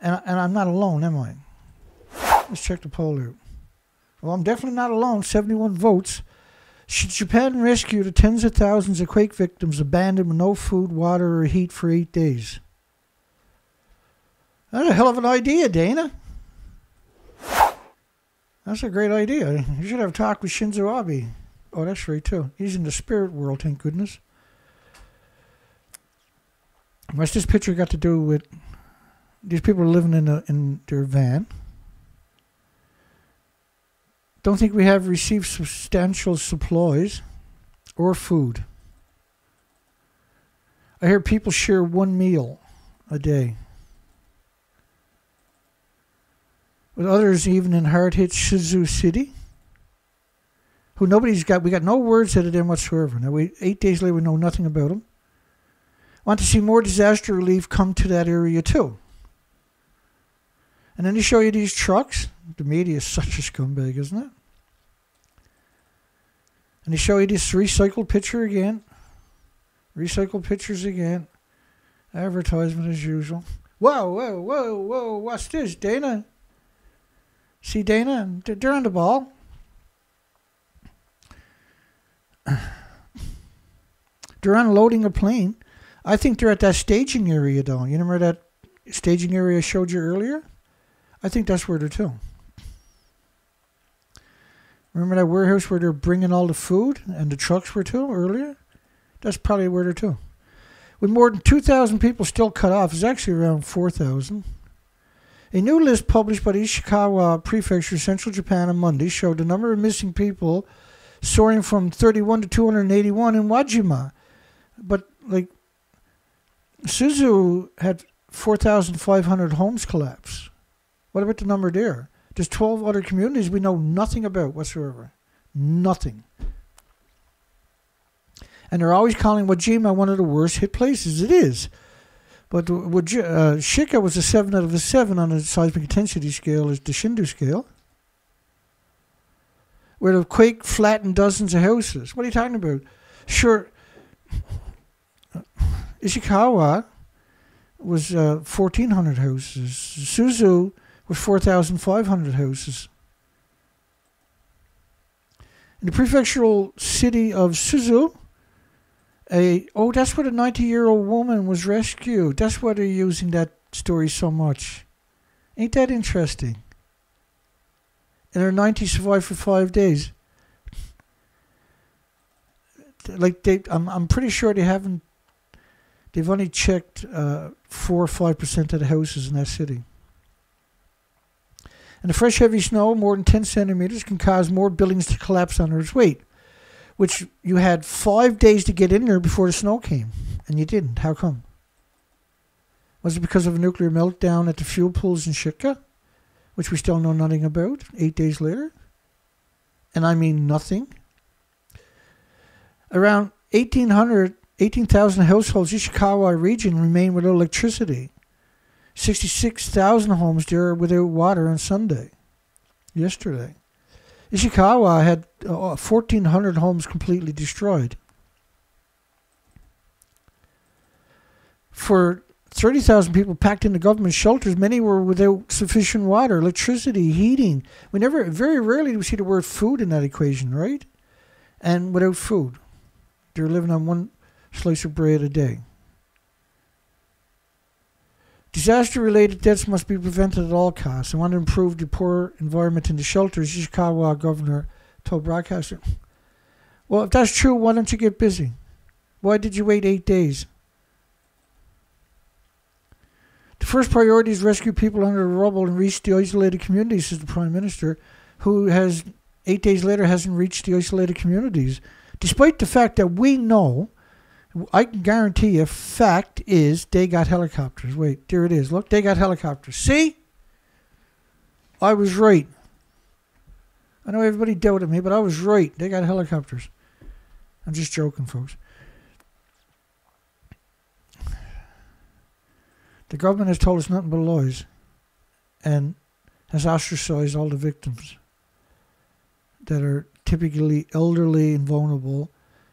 And I'm not alone, am I? Let's check the poll out. Well, I'm definitely not alone. 71 votes. Should Japan rescue the tens of thousands of quake victims abandoned with no food, water, or heat for 8 days? That's a hell of an idea, Dana. That's a great idea. You should have a talk with Shinzo Abe. Oh, that's right, too. He's in the spirit world, thank goodness. What's this picture got to do with these people living in their van? Don't think we have received substantial supplies or food. I hear people share one meal a day. With others even in hard-hit Shizu City, who we got no words out of them whatsoever. Now, 8 days later, we know nothing about them. Want to see more disaster relief come to that area too. And then they show you these trucks. The media is such a scumbag, isn't it? And they show you this recycled picture again. Recycled pictures again. Advertisement as usual. Whoa, whoa, whoa, whoa. What's this, Dana? See, Dana? They're on the ball. They're unloading a plane. I think they're at that staging area, though. You remember that staging area I showed you earlier? I think that's where they're too. Remember that warehouse where they're bringing all the food and the trucks were too earlier? That's probably where they're too. With more than 2,000 people still cut off, it's actually around 4,000. A new list published by the Ishikawa Prefecture, Central Japan on Monday showed the number of missing people soaring from 31 to 281 in Wajima. But, like, Suzu had 4,500 homes collapse. What about the number there? There's 12 other communities we know nothing about whatsoever. Nothing. And they're always calling Wajima one of the worst hit places. It is. But Shika was a 7 out of a 7 on the seismic intensity scale, as the Shindu scale, where the quake flattened dozens of houses. What are you talking about? Sure, Ishikawa was 1,400 houses. Suzu was 4,500 houses. In the prefectural city of Suzu, that's where a 90-year-old woman was rescued. That's why they're using that story so much. Ain't that interesting? And her 90 survived for 5 days. I'm pretty sure they've only checked 4 or 5% of the houses in that city. And the fresh heavy snow, more than 10 centimeters, can cause more buildings to collapse under its weight, which you had 5 days to get in there before the snow came, and you didn't. How come? Was it because of a nuclear meltdown at the fuel pools in Shika, which we still know nothing about 8 days later? And I mean nothing. Around 18,000 households in the Ishikawa region remain without electricity. 66,000 homes there without water on Sunday, yesterday. Ishikawa had 1,400 homes completely destroyed. For 30,000 people packed into government shelters, many were without sufficient water, electricity, heating. Very rarely do we see the word food in that equation, right? And without food. They're living on one slice of bread a day. Disaster-related deaths must be prevented at all costs. I want to improve the poor environment in the shelters, Ishikawa governor told broadcaster. Well, if that's true, why don't you get busy? Why did you wait 8 days? The first priority is rescue people under the rubble and reach the isolated communities, says the Prime Minister, who has 8 days later hasn't reached the isolated communities. Despite the fact that we know, I can guarantee you, fact is they got helicopters. Wait, there it is. Look, they got helicopters. See? I was right. I know everybody doubted me, but I was right. They got helicopters. I'm just joking, folks. The government has told us nothing but lies and has ostracized all the victims that are typically elderly and vulnerable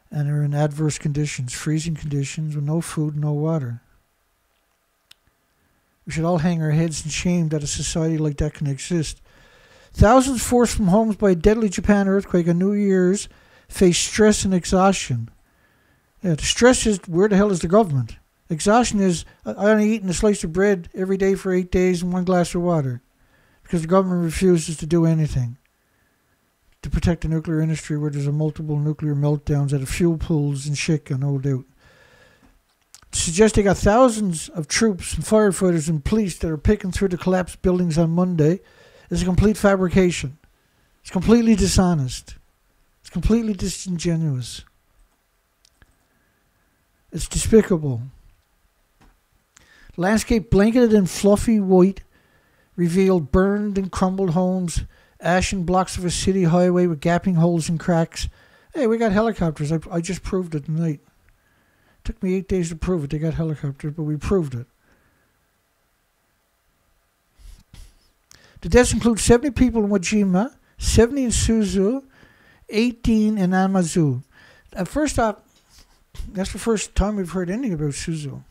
and are in adverse conditions, freezing conditions with no food, no water. We should all hang our heads in shame that a society like that can exist. Thousands forced from homes by a deadly Japan earthquake on New Year's face stress and exhaustion. Yeah, the stress is, where the hell is the government? Exhaustion is, I only eaten a slice of bread every day for 8 days and 1 glass of water because the government refuses to do anything to protect the nuclear industry, where there's a multiple nuclear meltdowns at the fuel pools in Shika, no doubt. To suggest they got thousands of troops and firefighters and police that are picking through the collapsed buildings on Monday is a complete fabrication. It's completely dishonest. It's completely disingenuous. It's despicable. Landscape blanketed in fluffy white revealed burned and crumbled homes, ashen blocks of a city highway with gaping holes and cracks. Hey, we got helicopters. I just proved it tonight. It took me 8 days to prove it. They got helicopters, but we proved it. The deaths include 70 people in Wajima, 70 in Suzu, 18 in Amazu. First off, that's the first time we've heard anything about Suzu.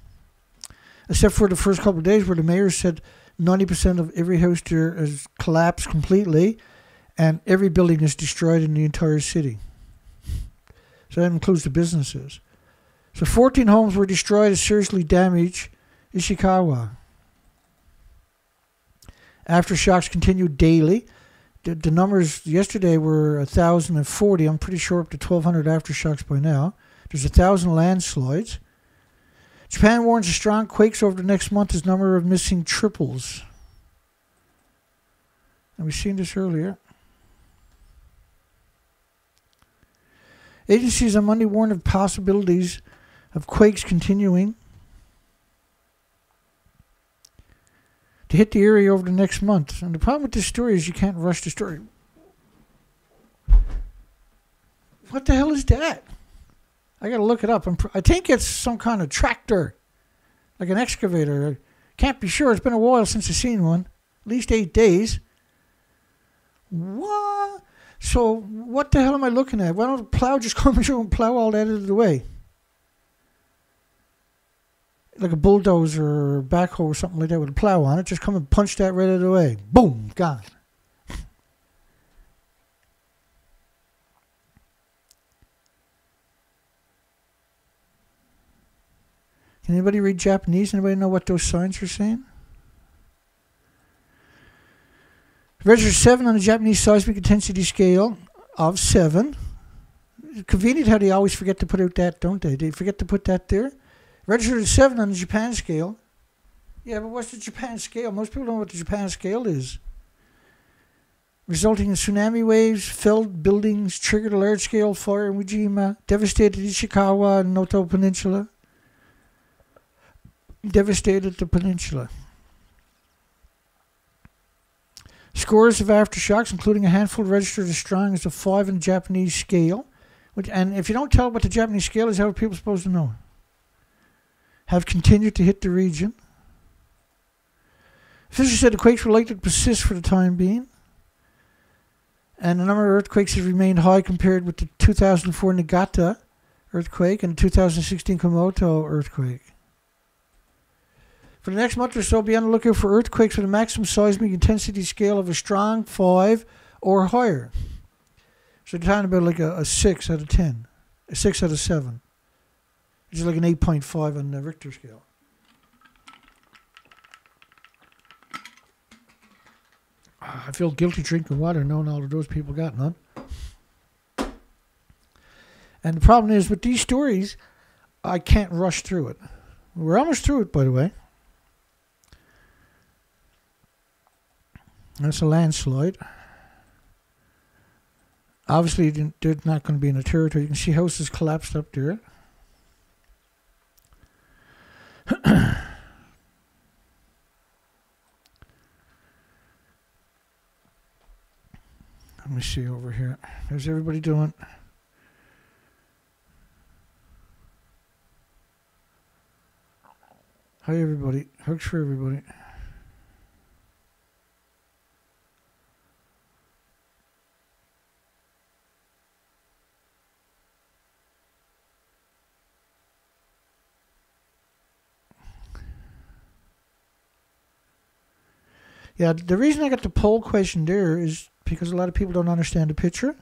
Except for the first couple of days where the mayor said 90% of every house there has collapsed completely and every building is destroyed in the entire city. So that includes the businesses. So 14 homes were destroyed or seriously damaged in Ishikawa. Aftershocks continued daily. The numbers yesterday were 1,040. I'm pretty sure up to 1,200 aftershocks by now. There's 1,000 landslides. Japan warns of strong quakes over the next month as number of missing triples. And we've seen this earlier. Agencies on Monday warned of possibilities of quakes continuing to hit the area over the next month. And the problem with this story is you can't rush the story. What the hell is that? I got to look it up. I think it's some kind of tractor, like an excavator. Can't be sure. It's been a while since I've seen one. At least 8 days. What? So what the hell am I looking at? Why don't the plow just come through and plow all that out of the way? Like a bulldozer or a backhoe or something like that with a plow on it. Just come and punch that right out of the way. Boom, gone. Can anybody read Japanese? Anybody know what those signs are saying? Register 7 on the Japanese seismic intensity scale of 7. Convenient how they always forget to put out that, don't they? They forget to put that there. Register 7 on the Japan scale. Yeah, but what's the Japan scale? Most people don't know what the Japan scale is. Resulting in tsunami waves, felled buildings, triggered a large-scale fire in Ujima, devastated Ishikawa and Noto Peninsula. Devastated the peninsula. Scores of aftershocks, including a handful registered as strong as a 5 in the Japanese scale. And if you don't tell what the Japanese scale is, how are people supposed to know? Have continued to hit the region. Officials said the quakes were likely to persist for the time being. And the number of earthquakes has remained high compared with the 2004 Niigata earthquake and the 2016 Kumamoto earthquake. For the next month or so, be on the lookout for earthquakes with a maximum seismic intensity scale of a strong 5 or higher. So they're talking about like a 6 out of 10, a 6 out of 7. Which is like an 8.5 on the Richter scale. I feel guilty drinking water knowing all of those people got none. And the problem is with these stories, I can't rush through it. We're almost through it, by the way. That's a landslide. Obviously, they're not going to be in a territory. You can see houses collapsed up there. Let me see over here. How's everybody doing? Hi, everybody. Hugs for everybody. Yeah, the reason I got the poll question there is because a lot of people don't understand the picture.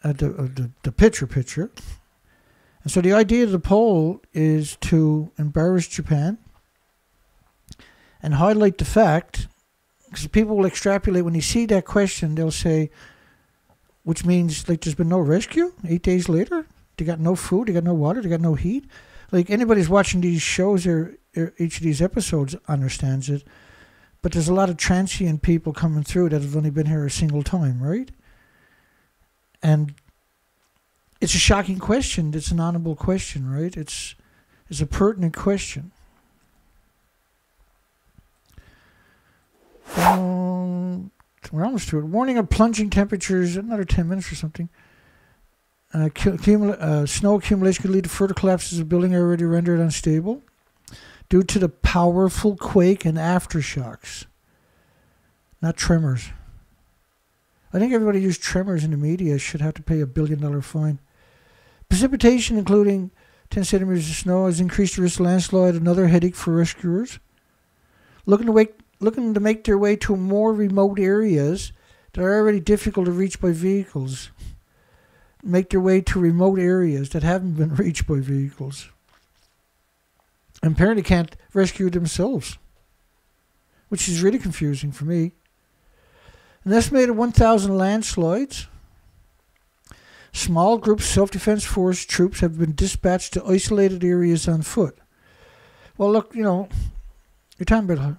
The picture. And so the idea of the poll is to embarrass Japan and highlight the fact, because people will extrapolate when they see that question, they'll say, which means like there's been no rescue 8 days later? They got no food, they got no water, they got no heat. Like anybody's watching these shows or each of these episodes understands it. But there's a lot of transient people coming through that have only been here a single time, right? And it's a shocking question. It's an honorable question, right? It's a pertinent question. We're almost through it. Warning of plunging temperatures, another 10 minutes or something. Snow accumulation could lead to further collapses of building already rendered unstable due to the powerful quake and aftershocks, not tremors. I think everybody who used tremors in the media should have to pay $1 billion fine. Precipitation, including 10 centimeters of snow, has increased the risk of landslide, another headache for rescuers. Looking to make their way to more remote areas that are already difficult to reach by vehicles. Make their way to remote areas that haven't been reached by vehicles. And apparently can't rescue themselves, which is really confusing for me. An estimated 1,000 landslides. Small groups of self-defense force troops have been dispatched to isolated areas on foot. Well, look, you're talking about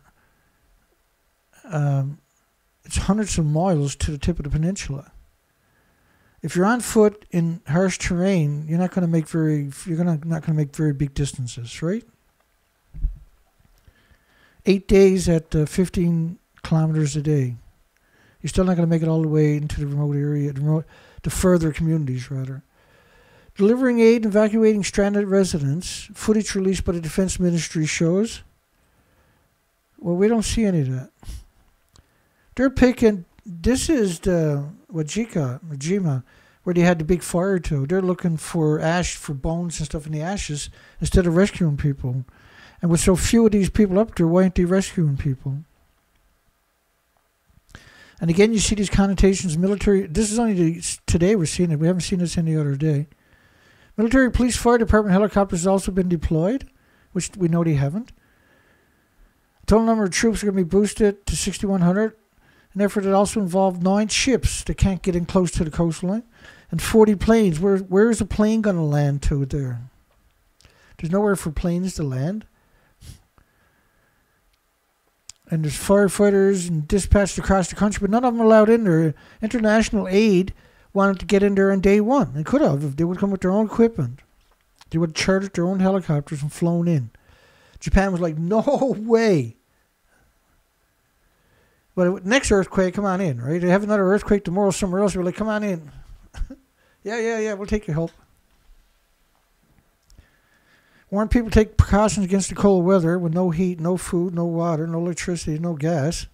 it's hundreds of miles to the tip of the peninsula. If you're on foot in harsh terrain, you're not going to make very big distances, right? 8 days at 15 kilometers a day. You're still not going to make it all the way into the remote area. to further communities, rather. Delivering aid and evacuating stranded residents. Footage released by the Defense Ministry shows. Well, we don't see any of that. They're picking, this is the Majima, where they had the big fire too. They're looking for ash, for bones and stuff in the ashes instead of rescuing people. And with so few of these people up there, why aren't they rescuing people? And again, you see these connotations, military. This is only today we're seeing it. We haven't seen this any other day. Military, police, fire department helicopters have also been deployed, which we know they haven't. Total number of troops are going to be boosted to 6,100. An effort that also involved 9 ships that can't get in close to the coastline, and 40 planes. Where is a plane going to land to there? There's nowhere for planes to land. And there's firefighters and dispatched across the country, but none of them are allowed in there. International aid wanted to get in there on day one. They could have if they would come with their own equipment. They would have chartered their own helicopters and flown in. Japan was like, no way. But next earthquake, come on in, right? They have another earthquake tomorrow somewhere else. We're like, come on in. yeah, we'll take your help. Warn people to take precautions against the cold weather with no heat, no food, no water, no electricity, no gas.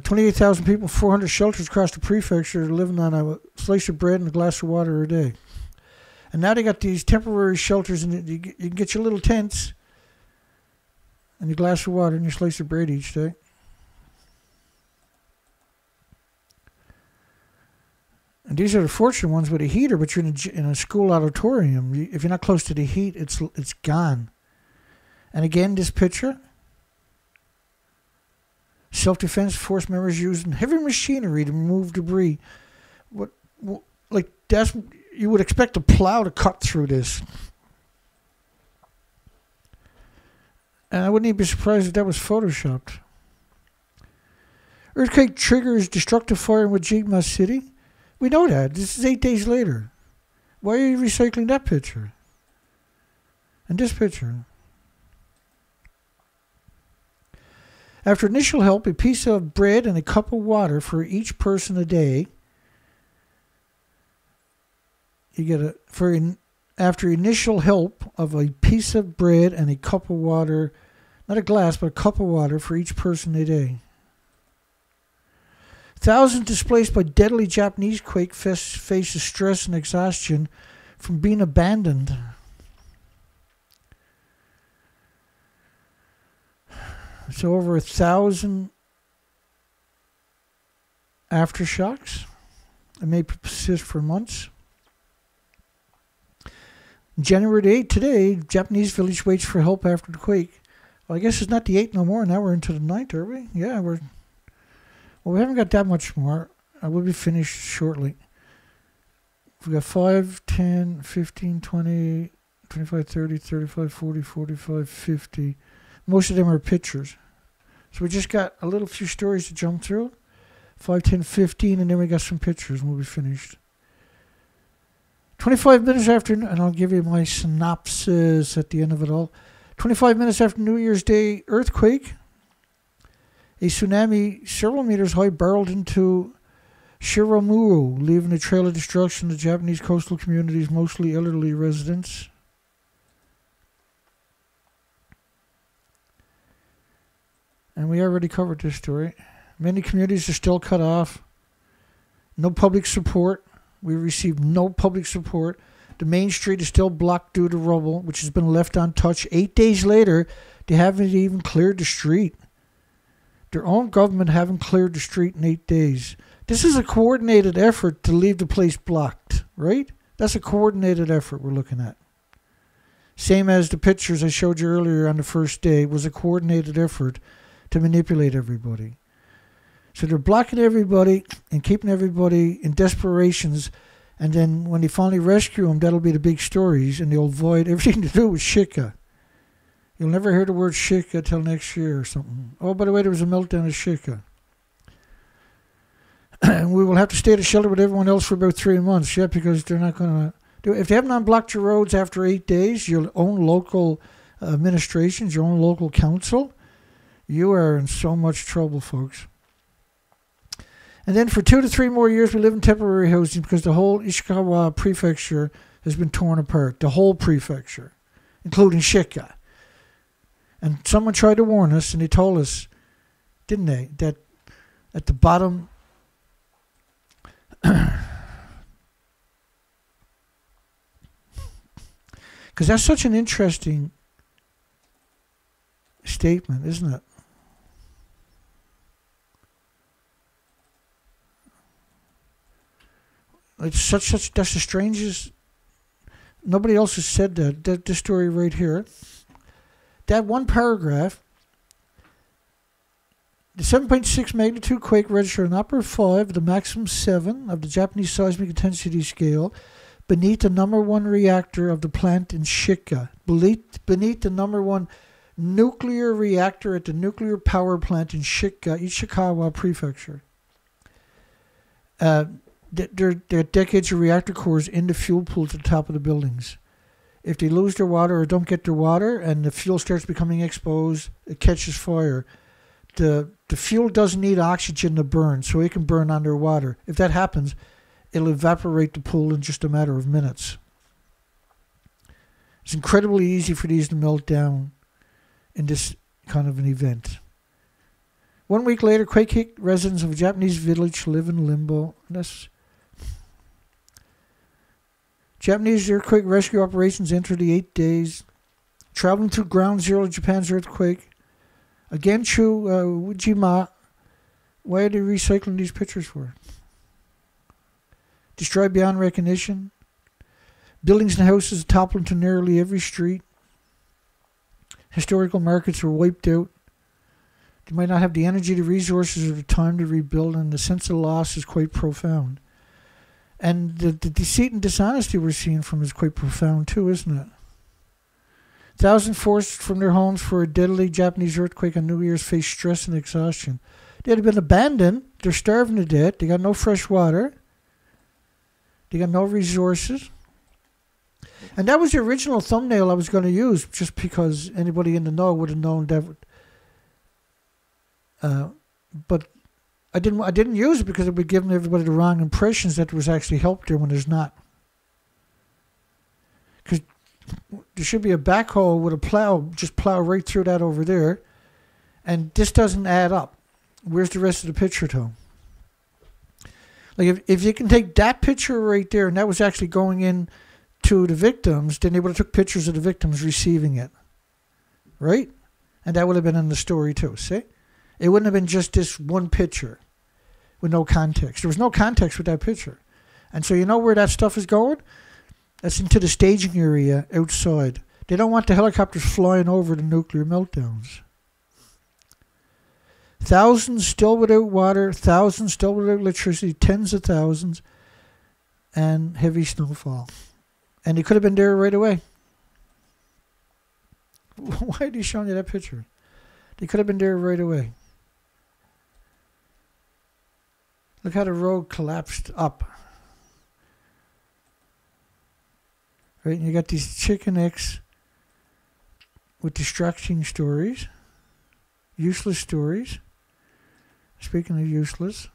28,000 people, 400 shelters across the prefecture living on a slice of bread and a glass of water a day. And now they got these temporary shelters, and you can get your little tents and your glass of water and your slice of bread each day. And these are the fortunate ones with a heater, but you're in a school auditorium. If you're not close to the heat, it's gone. And again, this picture. Self-defense force members using heavy machinery to remove debris. You would expect a plow to cut through this. And I wouldn't even be surprised if that was photoshopped. Earthquake triggers destructive fire in Wajima City. We know that. This is 8 days later. Why are you recycling that picture? And this picture? After initial help, a piece of bread and a cup of water for each person a day. You get after initial help of a piece of bread and a cup of water, not a glass, but a cup of water for each person a day. Thousands displaced by deadly Japanese quake face stress and exhaustion from being abandoned. So over 1,000 aftershocks. It may persist for months. January 8th, today, Japanese village waits for help after the quake. Well, I guess it's not the 8th no more. Now we're into the 9th, are we? Yeah, we haven't got that much more. I will be finished shortly. We've got 5, 10, 15, 20, 25, 30, 35, 40, 45, 50. Most of them are pictures. So we just got a little few stories to jump through. 5, 10, 15, and then we got some pictures and we'll be finished. 25 minutes after, and I'll give you my synopsis at the end of it all. 25 minutes after New Year's Day earthquake, a tsunami several meters high barreled into Shiromuro, leaving a trail of destruction to Japanese coastal communities, mostly elderly residents. And we already covered this story. Many communities are still cut off. No public support. We received no public support. The main street is still blocked due to rubble, which has been left untouched. 8 days later, they haven't even cleared the street. Their own government haven't cleared the street in 8 days. This is a coordinated effort to leave the place blocked, right? That's a coordinated effort we're looking at. Same as the pictures I showed you earlier on the first day was a coordinated effort to manipulate everybody. So they're blocking everybody and keeping everybody in desperations. And then when they finally rescue them, that'll be the big stories. And they'll avoid everything to do with Shika. You'll never hear the word Shika till next year or something. Oh, by the way, there was a meltdown of Shika. And we will have to stay at a shelter with everyone else for about 3 months. Yeah, because they're not going to do it. If they haven't unblocked your roads after 8 days, your own local administrations, your own local council, you are in so much trouble, folks. And then for 2 to 3 more years, we live in temporary housing because the whole Ishikawa Prefecture has been torn apart. The whole prefecture, including Shika. And someone tried to warn us, and they told us, didn't they, that at the bottom, because that's such an interesting statement, isn't it? It's that's the strangest. Nobody else has said that. This story right here. That one paragraph. The 7.6 magnitude quake registered an upper 5, the maximum 7 of the Japanese seismic intensity scale, beneath the #1 reactor of the plant in Shika, beneath the #1 nuclear reactor at the nuclear power plant in Shika, Ishikawa Prefecture. There are decades of reactor cores in the fuel pools at the top of the buildings. If they lose their water or don't get their water and the fuel starts becoming exposed, it catches fire. The fuel doesn't need oxygen to burn, so it can burn underwater. If that happens, it'll evaporate the pool in just a matter of minutes. It's incredibly easy for these to melt down in this kind of an event. 1 week later, quake hit residents of a Japanese village live in limbo. Japanese earthquake rescue operations enter the 8 days, traveling through ground zero of Japan's earthquake. Again, Ujima. Why are they recycling these pictures for? Destroyed beyond recognition. Buildings and houses toppled to nearly every street. Historical markets were wiped out. They might not have the energy, the resources, or the time to rebuild, and the sense of loss is quite profound. And the deceit and dishonesty we're seeing from is quite profound too, isn't it? Thousands forced from their homes for a deadly Japanese earthquake on New Year's face stress and exhaustion. They'd have been abandoned. They're starving to death. They got no fresh water. They got no resources. And that was the original thumbnail I was going to use, just because anybody in the know would have known that. But I didn't use it because it would give everybody the wrong impressions that there was actually help there when there's not. Because there should be a backhoe with a plow, just plow right through that over there. And this doesn't add up. Where's the rest of the picture, Tom? Like if you can take that picture right there, and that was actually going in to the victims, then they would have took pictures of the victims receiving it. Right? And that would have been in the story too, see? It wouldn't have been just this one picture with no context. There was no context with that picture. And so you know where that stuff is going? That's into the staging area outside. They don't want the helicopters flying over the nuclear meltdowns. Thousands still without water, thousands still without electricity, tens of thousands, and heavy snowfall. And they could have been there right away. Why are they showing you that picture? They could have been there right away. Look how the road collapsed up. Right, and you got these chicken eggs with distracting stories, useless stories. Speaking of useless.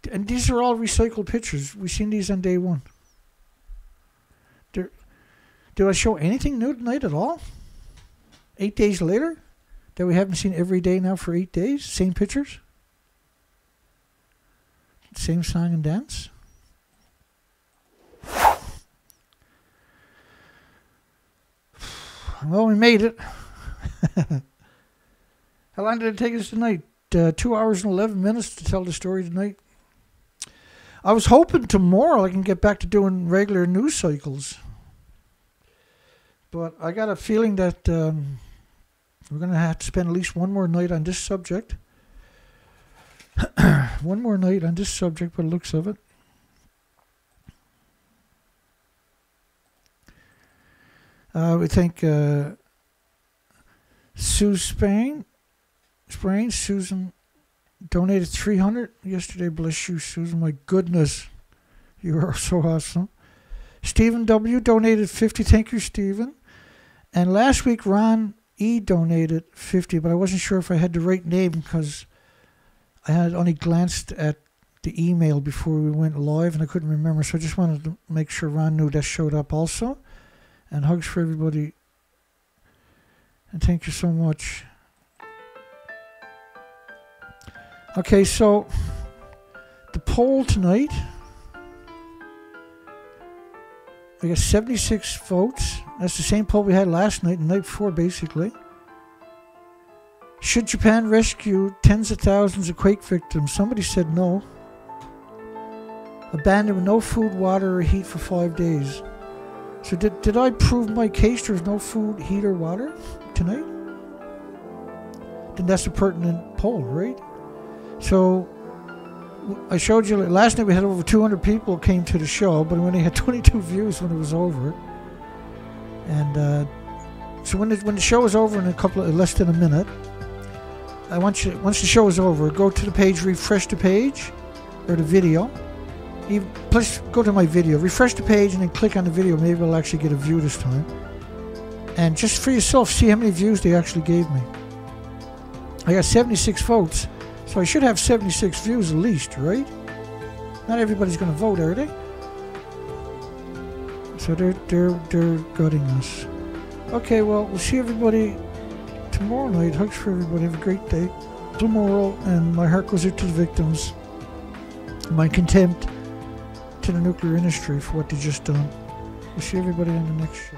And these are all recycled pictures. We've seen these on day one. Do I show anything new tonight at all? 8 days later? That we haven't seen every day now for 8 days? Same pictures? Same song and dance? Well, we made it. How long did it take us tonight? 2 hours and 11 minutes to tell the story tonight. I was hoping tomorrow I can get back to doing regular news cycles. But I got a feeling that we're going to have to spend at least one more night on this subject. One more night on this subject by the looks of it. We think Susan donated $300 yesterday. Bless you, Susan. My goodness, you are so awesome. Stephen W. donated $50. Thank you, Stephen. And last week, Ron E donated 50, but I wasn't sure if I had the right name because I had only glanced at the email before we went live and I couldn't remember. So I just wanted to make sure Ron knew that showed up also. And hugs for everybody. And thank you so much. Okay, so the poll tonight, we got 76 votes. That's the same poll we had last night and the night before, basically. Should Japan rescue tens of thousands of quake victims? Somebody said no. Abandoned with no food, water, or heat for 5 days. So did I prove my case there's no food, heat, or water tonight? Then that's a pertinent poll, right? So I showed you last night we had over 200 people came to the show, but we only had 22 views when it was over. And so when the show is over in less than a minute, I want you, once the show is over, go to the page, refresh the page or the video. Please go to my video, refresh the page, and then click on the video. Maybe I'll actually get a view this time. And just for yourself, see how many views they actually gave me. I got 76 votes, so I should have 76 views at least, right? Not everybody's going to vote, are they? So they're gutting us. Okay, well, we'll see everybody tomorrow night. Hugs for everybody. Have a great day. Tomorrow, and my heart goes out to the victims. My contempt to the nuclear industry for what they just done. We'll see everybody on the next show.